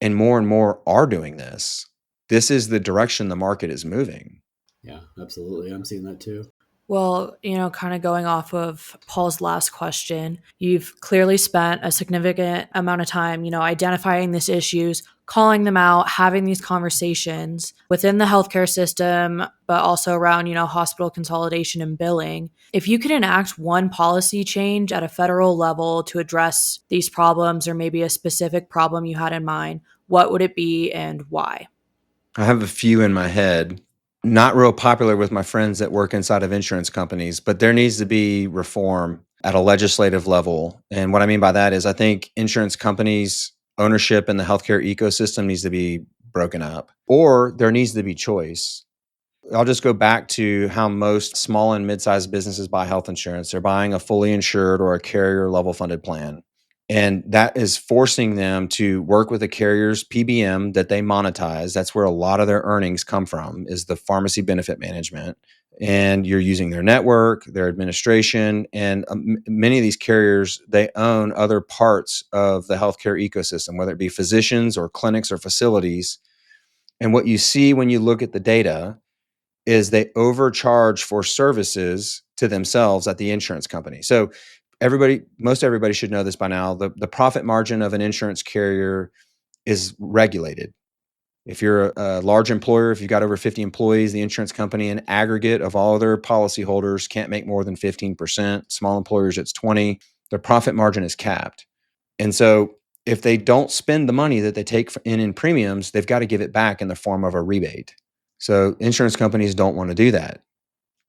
and more are doing this. This is the direction the market is moving. Yeah, absolutely. I'm seeing that too. Well, kind of going off of Paul's last question, you've clearly spent a significant amount of time, identifying these issues, calling them out, having these conversations within the healthcare system, but also around, hospital consolidation and billing. If you could enact one policy change at a federal level to address these problems, or maybe a specific problem you had in mind, what would it be and why? I have a few in my head. Not real popular with my friends that work inside of insurance companies, but there needs to be reform at a legislative level. And what I mean by that is I think insurance companies' ownership in the healthcare ecosystem needs to be broken up, or there needs to be choice. I'll just go back to how most small and mid-sized businesses buy health insurance. They're buying a fully insured or a carrier level funded plan. And that is forcing them to work with a carrier's PBM that they monetize. That's where a lot of their earnings come from, is the pharmacy benefit management. And you're using their network, their administration, and many of these carriers, they own other parts of the healthcare ecosystem, whether it be physicians or clinics or facilities. And what you see when you look at the data is they overcharge for services to themselves at the insurance company. So most everybody should know this by now. The profit margin of an insurance carrier is regulated. If you're a large employer, if you've got over 50 employees, the insurance company in aggregate of all of their policyholders can't make more than 15%. Small employers, it's 20. Their profit margin is capped. And so if they don't spend the money that they take in premiums, they've got to give it back in the form of a rebate. So insurance companies don't want to do that.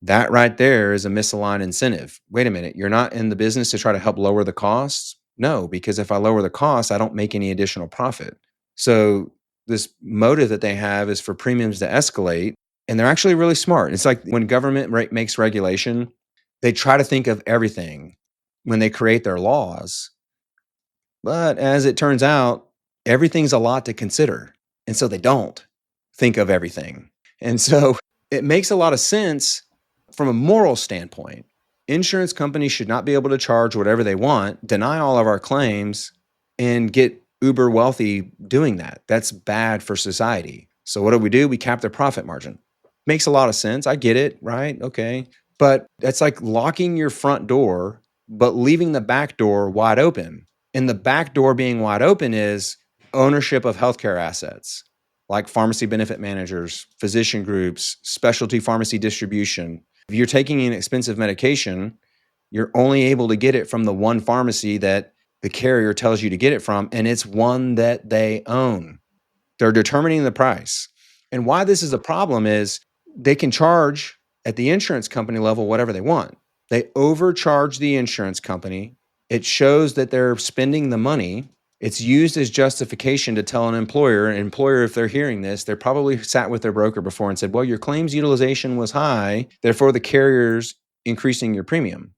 That right there is a misaligned incentive. Wait a minute, you're not in the business to try to help lower the costs? No, because if I lower the costs, I don't make any additional profit. So this motive that they have is for premiums to escalate, and they're actually really smart. It's like when government makes regulation, they try to think of everything when they create their laws. But as it turns out, everything's a lot to consider. And so they don't think of everything. And so it makes a lot of sense from a moral standpoint. Insurance companies should not be able to charge whatever they want, deny all of our claims, and get uber wealthy doing that. That's bad for society. So what do? We cap their profit margin. Makes a lot of sense. I get it, right? Okay. But that's like locking your front door, but leaving the back door wide open. And the back door being wide open is ownership of healthcare assets like pharmacy benefit managers, physician groups, specialty pharmacy distribution. If you're taking an expensive medication, you're only able to get it from the one pharmacy that the carrier tells you to get it from, and it's one that they own. They're determining the price. And why this is a problem is they can charge at the insurance company level whatever they want. They overcharge the insurance company. It shows that they're spending the money. It's used as justification to tell an employer, if they're hearing this, they're probably sat with their broker before and said, well, your claims utilization was high, therefore the carrier's increasing your premium.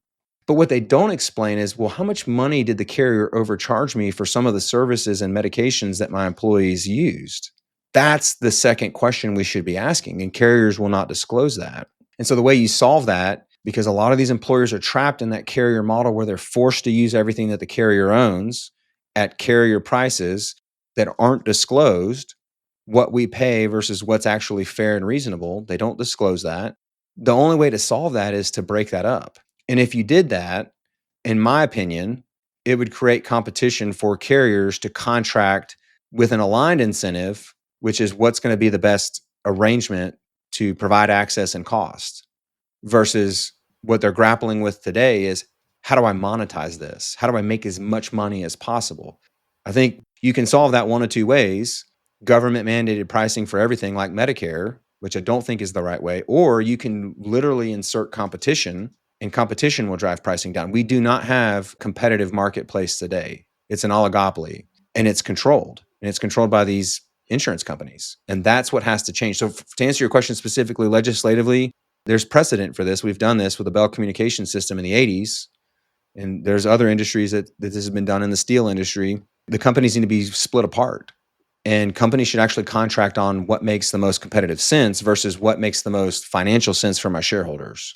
But what they don't explain is, well, how much money did the carrier overcharge me for some of the services and medications that my employees used? That's the second question we should be asking, and carriers will not disclose that. And so the way you solve that, because a lot of these employers are trapped in that carrier model where they're forced to use everything that the carrier owns at carrier prices that aren't disclosed, what we pay versus what's actually fair and reasonable. They don't disclose that. The only way to solve that is to break that up. And if you did that, in my opinion, it would create competition for carriers to contract with an aligned incentive, which is what's going to be the best arrangement to provide access and cost, versus what they're grappling with today is, how do I monetize this? How do I make as much money as possible? I think you can solve that one of two ways: government mandated pricing for everything like Medicare, which I don't think is the right way, or you can literally insert competition, and competition will drive pricing down. We do not have competitive marketplace today. It's an oligopoly, and it's controlled by these insurance companies. And that's what has to change. So to answer your question specifically, legislatively, there's precedent for this. We've done this with the Bell Communication System in the 80s. And there's other industries that this has been done in the steel industry. The companies need to be split apart. And companies should actually contract on what makes the most competitive sense versus what makes the most financial sense for my shareholders.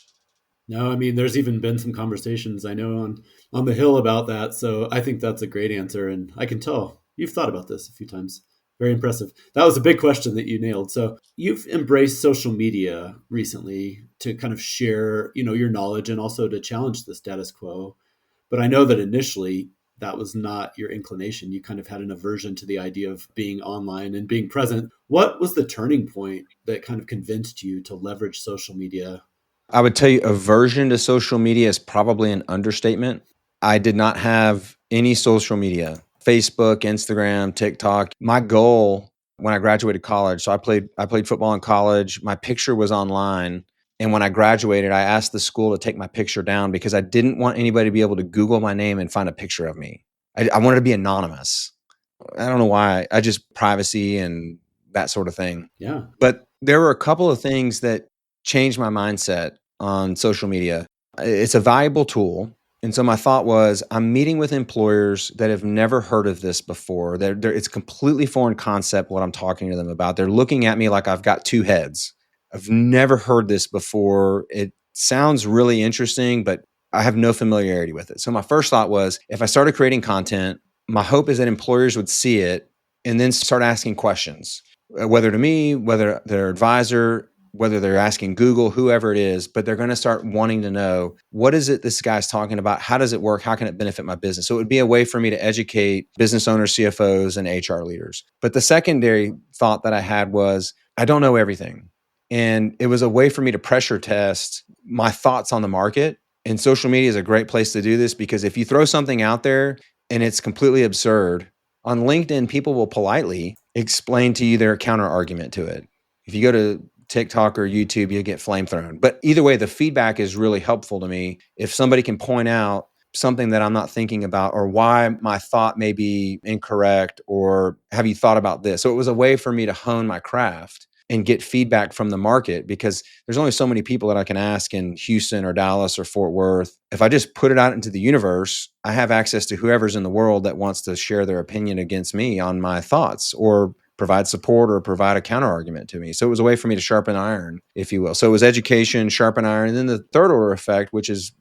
No, I mean, there's even been some conversations I know on the Hill about that. So I think that's a great answer. And I can tell you've thought about this a few times. Very impressive. That was a big question that you nailed. So you've embraced social media recently to kind of share, your knowledge and also to challenge the status quo. But I know that initially that was not your inclination. You kind of had an aversion to the idea of being online and being present. What was the turning point that kind of convinced you to leverage social media? I would tell you aversion to social media is probably an understatement. I did not have any social media, Facebook, Instagram, TikTok. My goal when I graduated college, so I played football in college. My picture was online. And when I graduated, I asked the school to take my picture down because I didn't want anybody to be able to Google my name and find a picture of me. I wanted to be anonymous. I don't know why. I just privacy and that sort of thing. Yeah. But there were a couple of things that changed my mindset on social media. It's a valuable tool. And so my thought was, I'm meeting with employers that have never heard of this before. It's a completely foreign concept what I'm talking to them about. They're looking at me like I've got two heads. I've never heard this before. It sounds really interesting, but I have no familiarity with it. So my first thought was, if I started creating content, my hope is that employers would see it and then start asking questions, whether to me, whether their advisor, whether they're asking Google, whoever it is, but they're going to start wanting to know, what is it this guy's talking about? How does it work? How can it benefit my business? So it would be a way for me to educate business owners, CFOs, and HR leaders. But the secondary thought that I had was, I don't know everything. And it was a way for me to pressure test my thoughts on the market. And social media is a great place to do this, because if you throw something out there and it's completely absurd, on LinkedIn, people will politely explain to you their counter argument to it. If you go to TikTok or YouTube, you get flame thrown. But either way, the feedback is really helpful to me. If somebody can point out something that I'm not thinking about, or why my thought may be incorrect, or have you thought about this? So it was a way for me to hone my craft and get feedback from the market, because there's only so many people that I can ask in Houston or Dallas or Fort Worth. If I just put it out into the universe, I have access to whoever's in the world that wants to share their opinion against me on my thoughts, or provide support, or provide a counter argument to me. So it was a way for me to sharpen iron, if you will. So it was education, sharpen iron. And then the third order effect, which is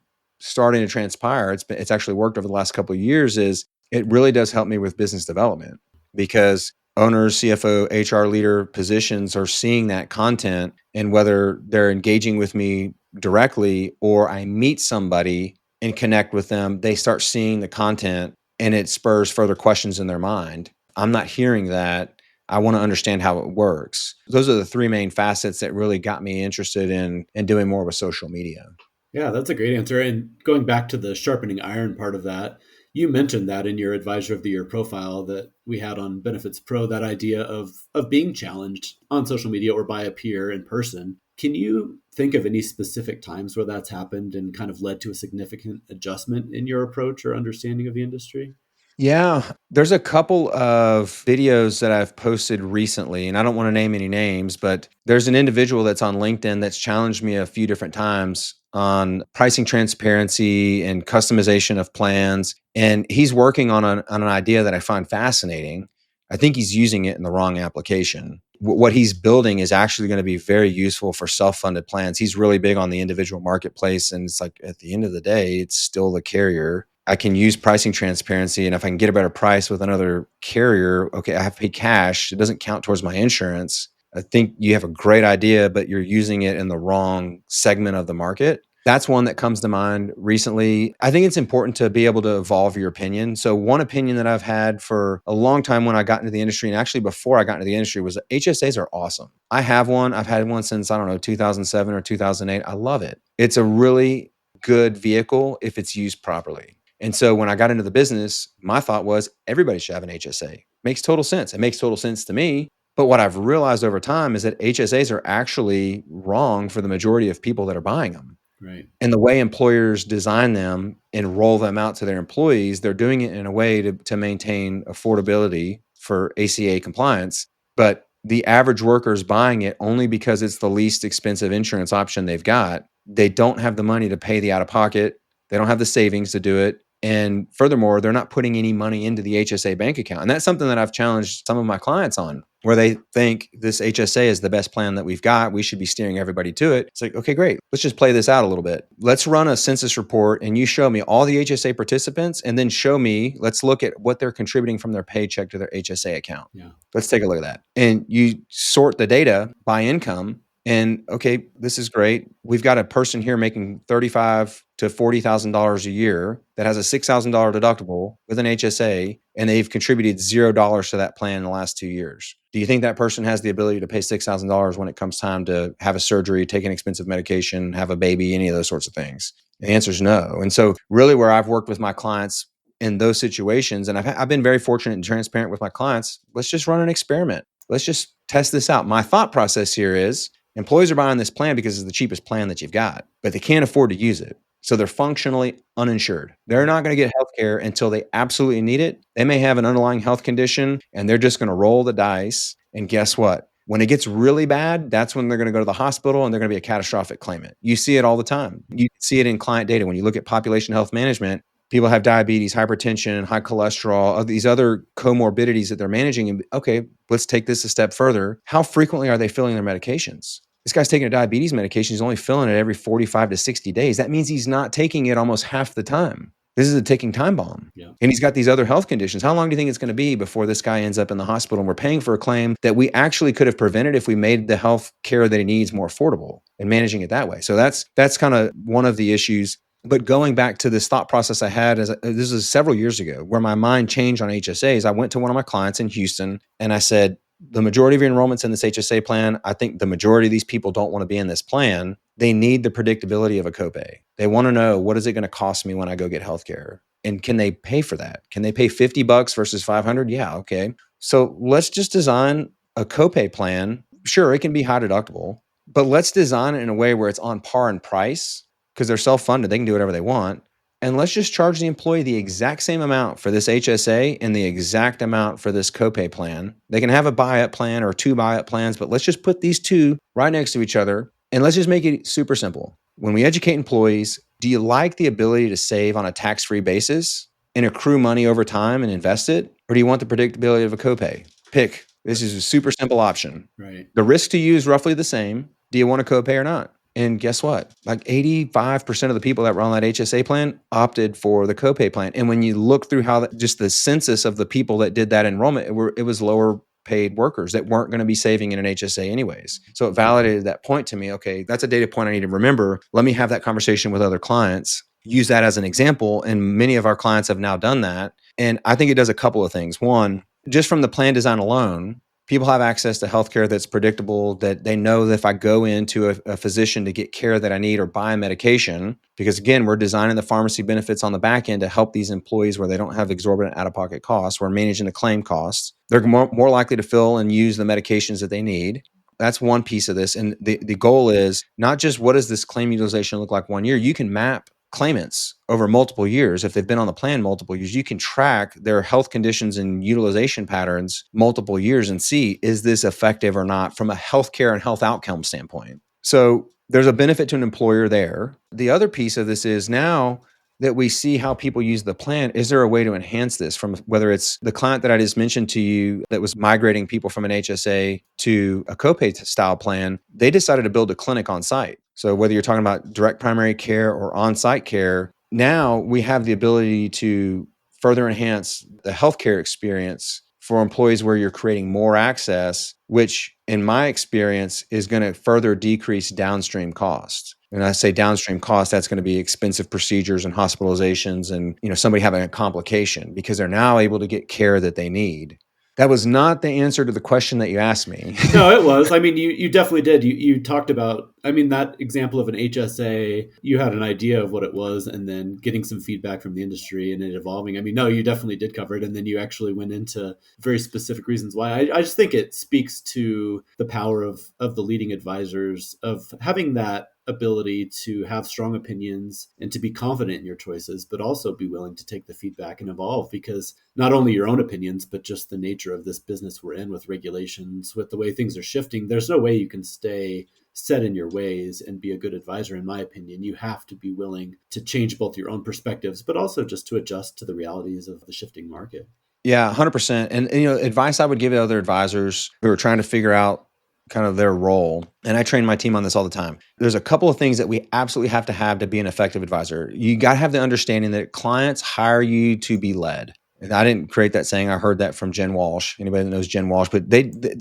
starting to transpire, it's actually worked over the last couple of years, is it really does help me with business development, because owners, CFO, HR leader positions are seeing that content, and whether they're engaging with me directly or I meet somebody and connect with them, they start seeing the content and it spurs further questions in their mind. I'm not hearing that. I want to understand how it works. Those are the three main facets that really got me interested in doing more with social media. Yeah, that's a great answer. And going back to the sharpening iron part of that, you mentioned that in your Advisor of the Year profile that we had on Benefits Pro, that idea of being challenged on social media or by a peer in person. Can you think of any specific times where that's happened and kind of led to a significant adjustment in your approach or understanding of the industry? Yeah, there's a couple of videos that I've posted recently, and I don't want to name any names, but there's an individual that's on LinkedIn that's challenged me a few different times on pricing transparency and customization of plans. And he's working on an idea that I find fascinating. I think he's using it in the wrong application. What he's building is actually going to be very useful for self-funded plans. He's really big on the individual marketplace. And it's like, at the end of the day, it's still the carrier. I can use pricing transparency, and if I can get a better price with another carrier, okay, I have to pay cash. It doesn't count towards my insurance. I think you have a great idea, but you're using it in the wrong segment of the market. That's one that comes to mind recently. I think it's important to be able to evolve your opinion. So one opinion that I've had for a long time when I got into the industry, and actually before I got into the industry, was that HSAs are awesome. I have one. I've had one since, I don't know, 2007 or 2008. I love it. It's a really good vehicle if it's used properly. And so when I got into the business, my thought was everybody should have an HSA. Makes total sense. It makes total sense to me. But what I've realized over time is that HSAs are actually wrong for the majority of people that are buying them. Right. And the way employers design them and roll them out to their employees, they're doing it in a way to maintain affordability for ACA compliance. But the average worker is buying it only because it's the least expensive insurance option they've got. They don't have the money to pay the out of pocket. They don't have the savings to do it. And furthermore, they're not putting any money into the HSA bank account. And that's something that I've challenged some of my clients on, where they think this HSA is the best plan that we've got. We should be steering everybody to it. It's like, okay, great. Let's just play this out a little bit. Let's run a census report and you show me all the HSA participants, and then show me, let's look at what they're contributing from their paycheck to their HSA account. Yeah. Let's take a look at that. And you sort the data by income. And okay, this is great. We've got a person here making $35,000 to $40,000 a year that has a $6,000 deductible with an HSA, and they've contributed $0 to that plan in the last 2 years. Do you think that person has the ability to pay $6,000 when it comes time to have a surgery, take an expensive medication, have a baby, any of those sorts of things? The answer is no. And so really where I've worked with my clients in those situations, and I've been very fortunate and transparent with my clients, let's just run an experiment. Let's just test this out. My thought process here is, employees are buying this plan because it's the cheapest plan that you've got, but they can't afford to use it. So they're functionally uninsured. They're not going to get healthcare until they absolutely need it. They may have an underlying health condition and they're just going to roll the dice. And guess what? When it gets really bad, that's when they're going to go to the hospital and they're going to be a catastrophic claimant. You see it all the time. You see it in client data. When you look at population health management, people have diabetes, hypertension, high cholesterol, these other comorbidities that they're managing. And okay, let's take this a step further. How frequently are they filling their medications? This guy's taking a diabetes medication. He's only filling it every 45 to 60 days. That means he's not taking it almost half the time. This is a ticking time bomb. Yeah. And he's got these other health conditions. How long do you think it's going to be before this guy ends up in the hospital and we're paying for a claim that we actually could have prevented if we made the health care that he needs more affordable and managing it that way? So that's kind of one of the issues. But going back to this thought process I had, this is several years ago, where my mind changed on HSAs. I went to one of my clients in Houston and I said, the majority of your enrollments in this HSA plan, I think the majority of these people don't want to be in this plan. They need the predictability of a copay. They want to know, what is it going to cost me when I go get healthcare? And can they pay for that? Can they pay $50 versus $500? Yeah, okay. So let's just design a copay plan. Sure, it can be high deductible, but let's design it in a way where it's on par in price, because they're self-funded. They can do whatever they want. And let's just charge the employee the exact same amount for this HSA and the exact amount for this copay plan. They can have a buy-up plan or two buy-up plans, but let's just put these two right next to each other and let's just make it super simple. When we educate employees, do you like the ability to save on a tax-free basis and accrue money over time and invest it? Or do you want the predictability of a copay? Pick. This is a super simple option. Right. The risk to you is roughly the same. Do you want a copay or not? And guess what? Like 85% of the people that were on that HSA plan opted for the copay plan. And when you look through how just the census of the people that did that enrollment, it was lower paid workers that weren't going to be saving in an HSA anyways. So it validated that point to me. Okay, that's a data point I need to remember. Let me have that conversation with other clients, use that as an example. And many of our clients have now done that. And I think it does a couple of things. One, just from the plan design alone, people have access to healthcare that's predictable, that they know that if I go into a physician to get care that I need or buy a medication, because again, we're designing the pharmacy benefits on the back end to help these employees where they don't have exorbitant out-of-pocket costs. We're managing the claim costs. They're more likely to fill and use the medications that they need. That's one piece of this. And the goal is not just what does this claim utilization look like 1 year? You can map claimants over multiple years. If they've been on the plan multiple years, you can track their health conditions and utilization patterns multiple years and see, is this effective or not from a healthcare and health outcome standpoint? So there's a benefit to an employer there. The other piece of this is now that we see how people use the plan, is there a way to enhance this from whether it's the client that I just mentioned to you that was migrating people from an HSA to a copay style plan, they decided to build a clinic on site. So whether you're talking about direct primary care or on-site care, now we have the ability to further enhance the healthcare experience for employees where you're creating more access, which in my experience is going to further decrease downstream costs. And I say downstream costs, that's going to be expensive procedures and hospitalizations and somebody having a complication because they're now able to get care that they need. That was not the answer to the question that you asked me. No, it was. I mean, you definitely did. You talked about, I mean, that example of an HSA, you had an idea of what it was and then getting some feedback from the industry and it evolving. I mean, no, you definitely did cover it. And then you actually went into very specific reasons why. I just think it speaks to the power of the leading advisors, of having that ability to have strong opinions and to be confident in your choices, but also be willing to take the feedback and evolve, because not only your own opinions, but just the nature of this business we're in with regulations, with the way things are shifting, there's no way you can stay set in your ways and be a good advisor. In my opinion, you have to be willing to change both your own perspectives, but also just to adjust to the realities of the shifting market. Yeah, 100%. And advice I would give to other advisors who are trying to figure out kind of their role, and I train my team on this all the time. There's a couple of things that we absolutely have to be an effective advisor. You got to have the understanding that clients hire you to be led. And I didn't create that saying. I heard that from Jen Walsh. Anybody that knows Jen Walsh, but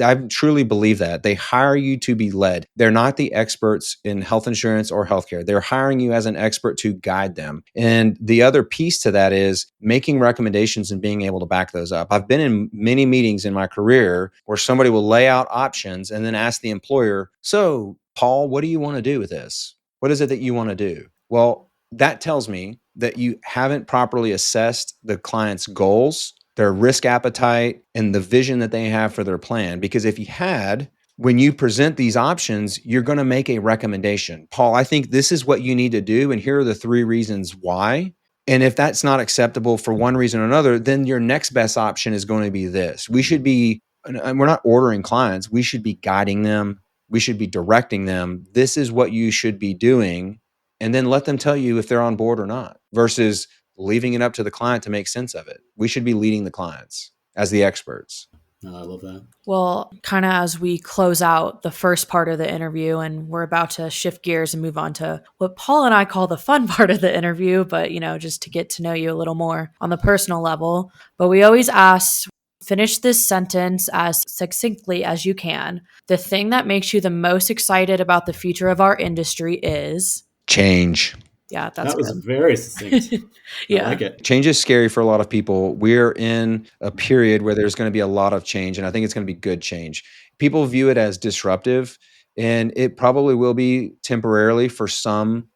I truly believe that they hire you to be led. They're not the experts in health insurance or healthcare. They're hiring you as an expert to guide them. And the other piece to that is making recommendations and being able to back those up. I've been in many meetings in my career where somebody will lay out options and then ask the employer, so Paul, what do you want to do with this? What is it that you want to do? Well, that tells me that you haven't properly assessed the client's goals, their risk appetite, and the vision that they have for their plan. Because if you had, when you present these options, you're going to make a recommendation. Paul, I think this is what you need to do, and here are the 3 reasons why. And if that's not acceptable for one reason or another, then your next best option is going to be this. We should be, and we're not ordering clients, we should be guiding them. We should be directing them. This is what you should be doing. And then let them tell you if they're on board or not, versus leaving it up to the client to make sense of it. We should be leading the clients as the experts. I love that. Well, kind of as we close out the first part of the interview, and we're about to shift gears and move on to what Paul and I call the fun part of the interview, but just to get to know you a little more on the personal level. But we always ask, finish this sentence as succinctly as you can. The thing that makes you the most excited about the future of our industry is change. Yeah, that's that was good. very succinct. Yeah. I like it. Change is scary for a lot of people. We're in a period where there's going to be a lot of change, and I think it's going to be good change. People view it as disruptive, and it probably will be temporarily for some.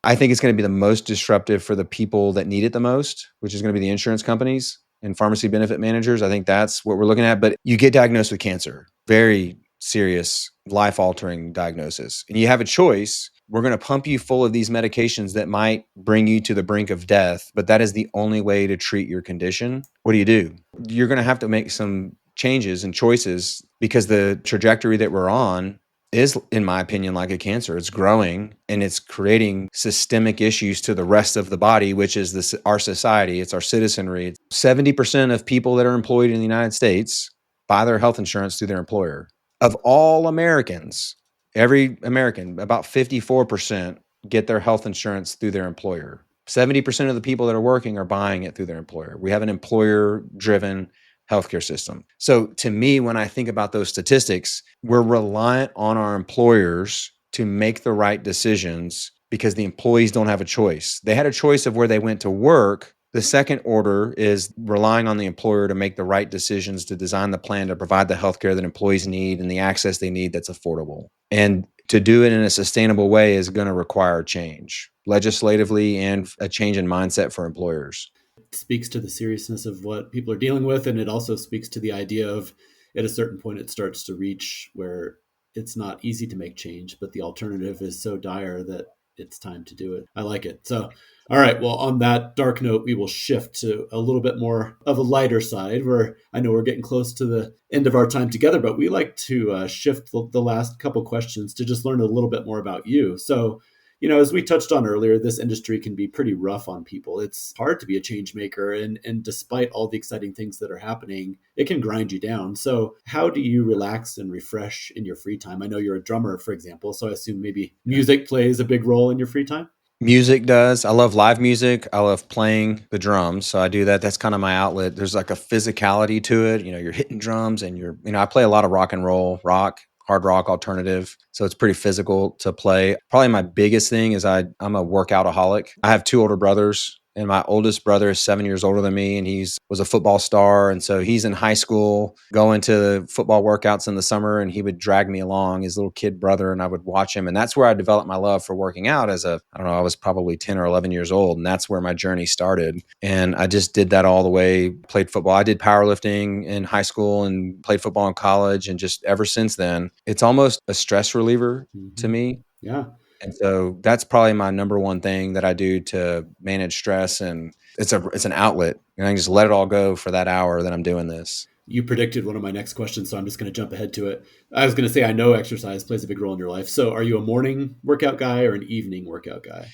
I think it's going to be the most disruptive for the people that need it the most, which is going to be the insurance companies and pharmacy benefit managers. I think that's what we're looking at. But you get diagnosed with cancer, very serious, life-altering diagnosis, and you have a choice. We're going to pump you full of these medications that might bring you to the brink of death, but that is the only way to treat your condition. What do? You're going to have to make some changes and choices, because the trajectory that we're on is, in my opinion, like a cancer. It's growing and it's creating systemic issues to the rest of the body, which is our society. It's our citizenry. 70% of people that are employed in the United States buy their health insurance through their employer. Of all Americans, every American, about 54% get their health insurance through their employer. 70% of the people that are working are buying it through their employer. We have an employer-driven healthcare system. So to me, when I think about those statistics, we're reliant on our employers to make the right decisions because the employees don't have a choice. They had a choice of where they went to work. The second order is relying on the employer to make the right decisions, to design the plan to provide the healthcare that employees need and the access they need that's affordable. And to do it in a sustainable way is going to require change legislatively and a change in mindset for employers. It speaks to the seriousness of what people are dealing with. And it also speaks to the idea of at a certain point, it starts to reach where it's not easy to make change, but the alternative is so dire that it's time to do it. I like it. So, all right. Well, on that dark note, we will shift to a little bit more of a lighter side where I know we're getting close to the end of our time together, but we like to shift the last couple questions to just learn a little bit more about you. So, as we touched on earlier, this industry can be pretty rough on people. It's hard to be a change maker. And despite all the exciting things that are happening, it can grind you down. So how do you relax and refresh in your free time? I know you're a drummer, for example, so I assume maybe music plays a big role in your free time. Music does. I love live music. I love playing the drums. So I do that. That's kind of my outlet. There's like a physicality to it. You're hitting drums and I play a lot of rock and roll, rock, hard rock, alternative. So it's pretty physical to play. Probably my biggest thing is I'm a workoutaholic. I have two older brothers. And my oldest brother is 7 years older than me, and was a football star. And so he's in high school, going to football workouts in the summer, and he would drag me along, his little kid brother, and I would watch him. And that's where I developed my love for working out I was probably 10 or 11 years old. And that's where my journey started. And I just did that all the way, played football. I did powerlifting in high school and played football in college. And just ever since then, it's almost a stress reliever to me. Yeah. And so that's probably my number one thing that I do to manage stress. And it's an outlet. And I can just let it all go for that hour that I'm doing this. You predicted one of my next questions, so I'm just going to jump ahead to it. I was going to say, I know exercise plays a big role in your life. So are you a morning workout guy or an evening workout guy?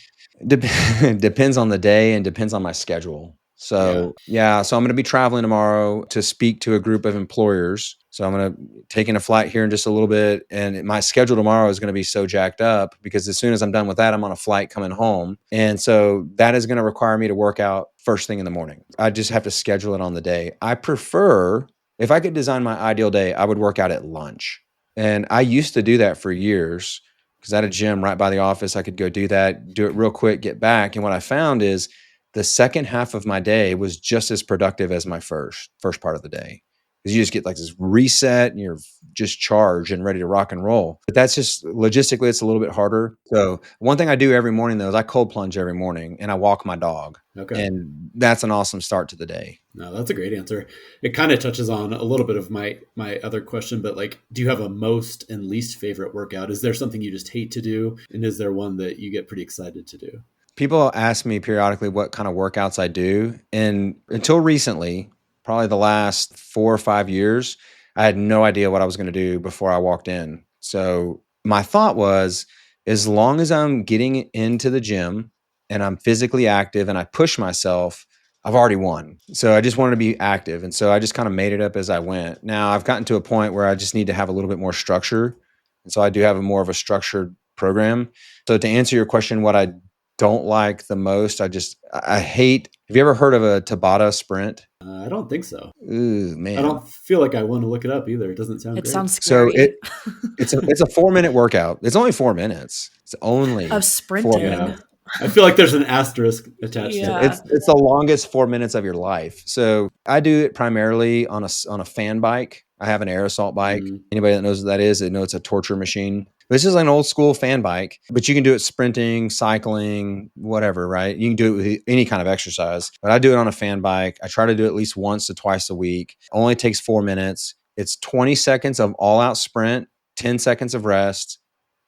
Depends on the day and depends on my schedule. So so I'm going to be traveling tomorrow to speak to a group of employers. So I'm going to taking a flight here in just a little bit. And my schedule tomorrow is going to be so jacked up because as soon as I'm done with that, I'm on a flight coming home. And so that is going to require me to work out first thing in the morning. I just have to schedule it on the day. I prefer, if I could design my ideal day, I would work out at lunch. And I used to do that for years because I had a gym right by the office. I could go do that, do it real quick, get back. And what I found is the second half of my day was just as productive as my first part of the day. Because you just get like this reset and you're just charged and ready to rock and roll. But that's just logistically, it's a little bit harder. So one thing I do every morning though is I cold plunge every morning and I walk my dog. Okay. And that's an awesome start to the day. No, that's a great answer. It kind of touches on a little bit of my other question, but like, do you have a most and least favorite workout? Is there something you just hate to do? And is there one that you get pretty excited to do? People ask me periodically what kind of workouts I do. And until recently, probably the last 4 or 5 years, I had no idea what I was going to do before I walked in. So my thought was, as long as I'm getting into the gym and I'm physically active and I push myself, I've already won. So I just wanted to be active. And so I just kind of made it up as I went. Now I've gotten to a point where I just need to have a little bit more structure. And so I do have more of a structured program. So to answer your question, what I don't like the most, I hate, have you ever heard of a Tabata sprint? I don't think so. Ooh, man. I don't feel like I want to look it up either. It doesn't sound great. It sounds scary. So it's a 4-minute workout. It's only 4 minutes. It's only of sprinting. 4 minutes. I feel like there's an asterisk attached to it. It's the longest 4 minutes of your life. So I do it primarily on a fan bike. I have an air assault bike. Anybody that knows what that is, they know it's a torture machine. This is an old school fan bike, but you can do it sprinting, cycling, whatever, right? You can do it with any kind of exercise, but I do it on a fan bike. I try to do it at least once to twice a week. It only takes 4 minutes. It's 20 seconds of all out sprint, 10 seconds of rest,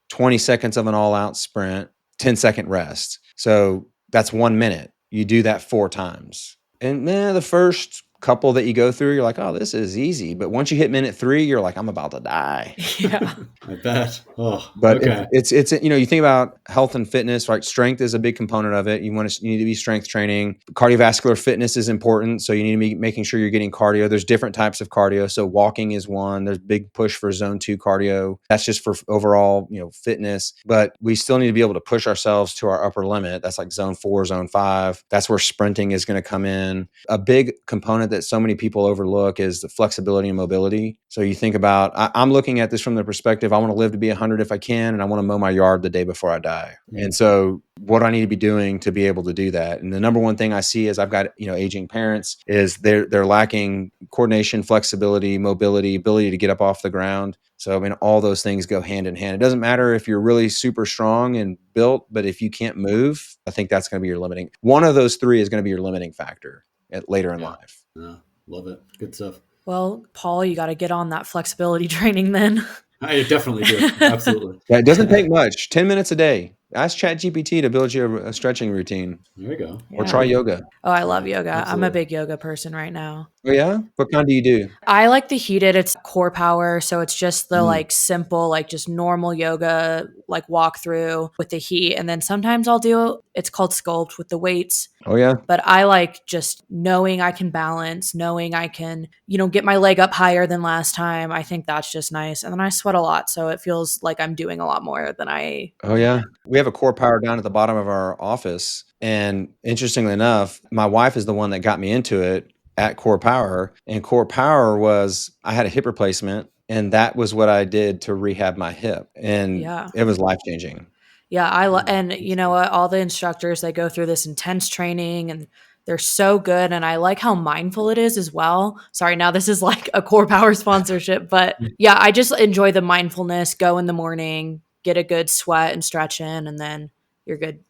20 seconds of an all out sprint, 10-second rest. So that's 1 minute. You do that 4 times. And the first couple that you go through, you're like, oh, this is easy. But once you hit minute 3, you're like, I'm about to die. Yeah. I bet. Oh, But okay. it's you think about health and fitness, right? Strength is a big component of it. You need to be strength training. Cardiovascular fitness is important. So you need to be making sure you're getting cardio. There's different types of cardio. So walking is one. There's big push for zone 2 cardio. That's just for overall, fitness. But we still need to be able to push ourselves to our upper limit. That's like zone 4, zone 5. That's where sprinting is going to come in. A big component that so many people overlook is the flexibility and mobility. So you think about, I'm looking at this from the perspective, I want to live to be 100 if I can, and I want to mow my yard the day before I die. And so what I need to be doing to be able to do that. And the number one thing I see is I've got, aging parents is they're lacking coordination, flexibility, mobility, ability to get up off the ground. So, all those things go hand in hand. It doesn't matter if you're really super strong and built, but if you can't move, I think that's going to be your limiting. One of those 3 is going to be your limiting factor later in life. Yeah, love it. Good stuff. Well, Paul, you got to get on that flexibility training then. I definitely do. Absolutely. Yeah, it doesn't take much. 10 minutes a day. Ask ChatGPT to build you a stretching routine. There you go. Or try yoga. Oh, I love yoga. Absolutely. I'm a big yoga person right now. Oh, yeah? What kind do you do? I like the heated. It's core power. So it's just the simple, just normal yoga, walk through with the heat. And then sometimes I'll do, it's called sculpt with the weights. Oh, yeah? But I like just knowing I can balance, knowing I can, get my leg up higher than last time. I think that's just nice. And then I sweat a lot. So it feels like I'm doing a lot more than I. Oh, yeah. We have a core power down at the bottom of our office. And interestingly enough, my wife is the one that got me into it at Core Power. And Core Power was, I had a hip replacement, and that was what I did to rehab my hip. And it was life-changing. Yeah, and you know what? All the instructors, they go through this intense training and they're so good. And I like how mindful it is as well. Sorry, now this is like a Core Power sponsorship, but yeah, I just enjoy the mindfulness. Go in the morning, get a good sweat and stretch in, and then you're good,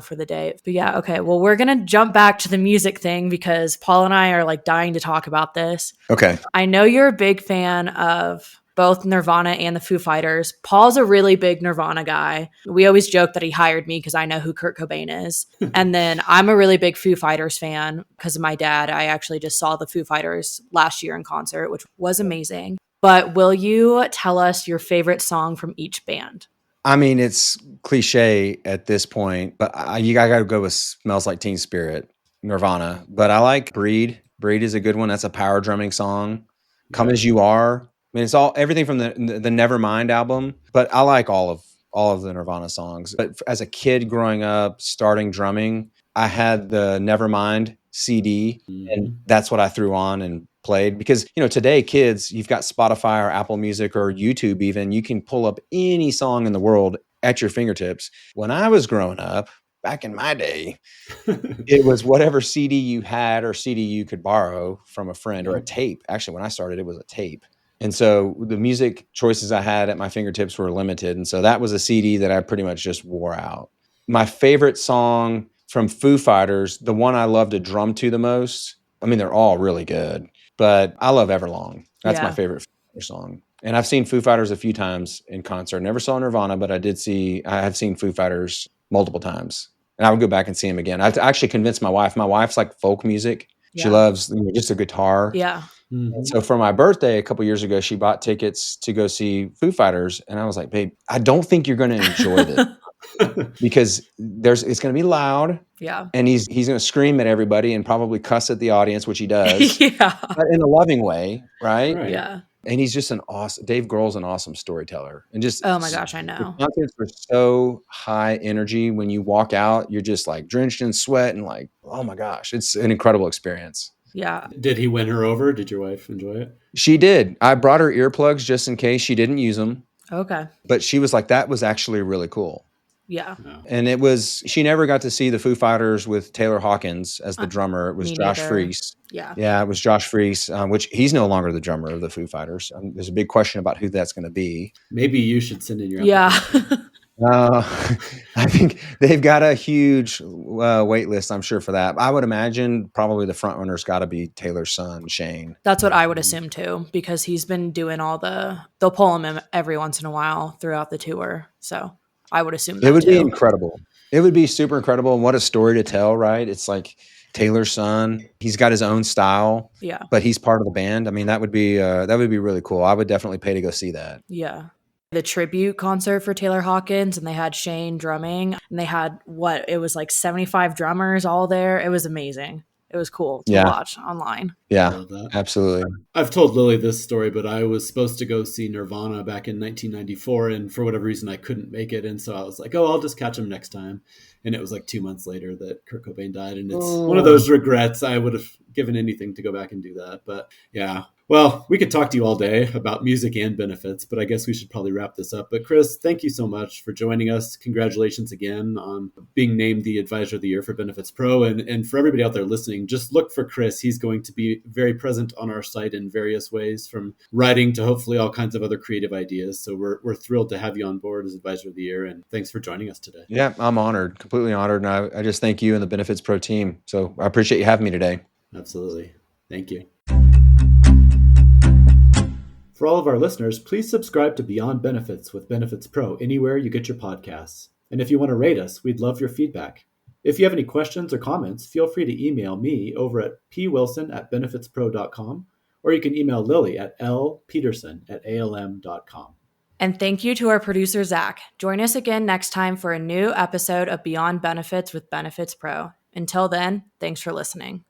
for the day. But yeah, okay. Well, we're going to jump back to the music thing because Paul and I are dying to talk about this. Okay. I know you're a big fan of both Nirvana and the Foo Fighters. Paul's a really big Nirvana guy. We always joke that he hired me because I know who Kurt Cobain is. And then I'm a really big Foo Fighters fan because of my dad. I actually just saw the Foo Fighters last year in concert, which was amazing. But will you tell us your favorite song from each band? It's cliche at this point, but I got to go with Smells Like Teen Spirit, Nirvana. But I like Breed. Breed is a good one. That's a power drumming song. Come As You Are. It's everything from the Nevermind album, but I like all of the Nirvana songs. But as a kid growing up, starting drumming, I had the Nevermind CD, and that's what I threw on and played. Because today, kids, you've got Spotify or Apple Music or YouTube. Even you can pull up any song in the world at your fingertips. When I was growing up, back in my day, it was whatever CD you had or CD you could borrow from a friend or a tape. Actually, when I started, it was a tape. And so the music choices I had at my fingertips were limited. And so that was a CD that I pretty much just wore out. My favorite song from Foo Fighters, the one I love to drum to the most, they're all really good, but I love Everlong. That's my favorite Foo Fighters song. And I've seen Foo Fighters a few times in concert. Never saw Nirvana, but I have seen Foo Fighters multiple times. And I would go back and see them again. I've actually convinced my wife. My wife's like folk music. Yeah. She loves just a guitar. Yeah. Mm-hmm. So for my birthday a couple years ago, she bought tickets to go see Foo Fighters. And I was like, babe, I don't think you're going to enjoy this because it's going to be loud. Yeah. And he's going to scream at everybody and probably cuss at the audience, which he does. Yeah. But in a loving way, right? Yeah. And he's just Dave Grohl's an awesome storyteller. And just, oh my gosh, I know. The concerts are so high energy. When you walk out, you're just drenched in sweat and oh my gosh, it's an incredible experience. Yeah. Did he win her over? Did your wife enjoy it? She did. I brought her earplugs just in case she didn't use them. Okay. But she was like, that was actually really cool. Yeah. And she never got to see the Foo Fighters with Taylor Hawkins as the drummer. It was Josh Freese. Yeah. Yeah, it was Josh Freese, which he's no longer the drummer of the Foo Fighters. There's a big question about who that's going to be. Maybe you should send in your application. I think they've got a huge wait list, I'm sure, for that. I would imagine probably the front runner's got to be Taylor's son, Shane. That's what I would assume too, because he's been doing they'll pull him in every once in a while throughout the tour. So I would assume that it would too. be incredible. It would be super incredible. And what a story to tell, right? It's Taylor's son. He's got his own style. Yeah. But he's part of the band. I mean, that would be really cool. I would definitely pay to go see that. Yeah. The tribute concert for Taylor Hawkins, and they had Shane drumming, and they had it was like 75 drummers all there. It was amazing. It was cool to watch online. Yeah, I love that. Absolutely. I've told Lily this story, but I was supposed to go see Nirvana back in 1994, and for whatever reason, I couldn't make it. And so I was like, oh, I'll just catch him next time. And it was like 2 months later that Kurt Cobain died. And it's one of those regrets. I would have given anything to go back and do that. But yeah. Well, we could talk to you all day about music and benefits, but I guess we should probably wrap this up. But Chris, thank you so much for joining us. Congratulations again on being named the Advisor of the Year for Benefits Pro. And for everybody out there listening, just look for Chris. He's going to be very present on our site in various ways, from writing to hopefully all kinds of other creative ideas. So we're thrilled to have you on board as Advisor of the Year. And thanks for joining us today. Yeah, I'm honored, completely honored. And I just thank you and the Benefits Pro team. So I appreciate you having me today. Absolutely. Thank you. For all of our listeners, please subscribe to Beyond Benefits with Benefits Pro anywhere you get your podcasts. And if you want to rate us, we'd love your feedback. If you have any questions or comments, feel free to email me over at pwilson@benefitspro.com, or you can email Lily at lpeterson@alm.com. And thank you to our producer, Zach. Join us again next time for a new episode of Beyond Benefits with Benefits Pro. Until then, thanks for listening.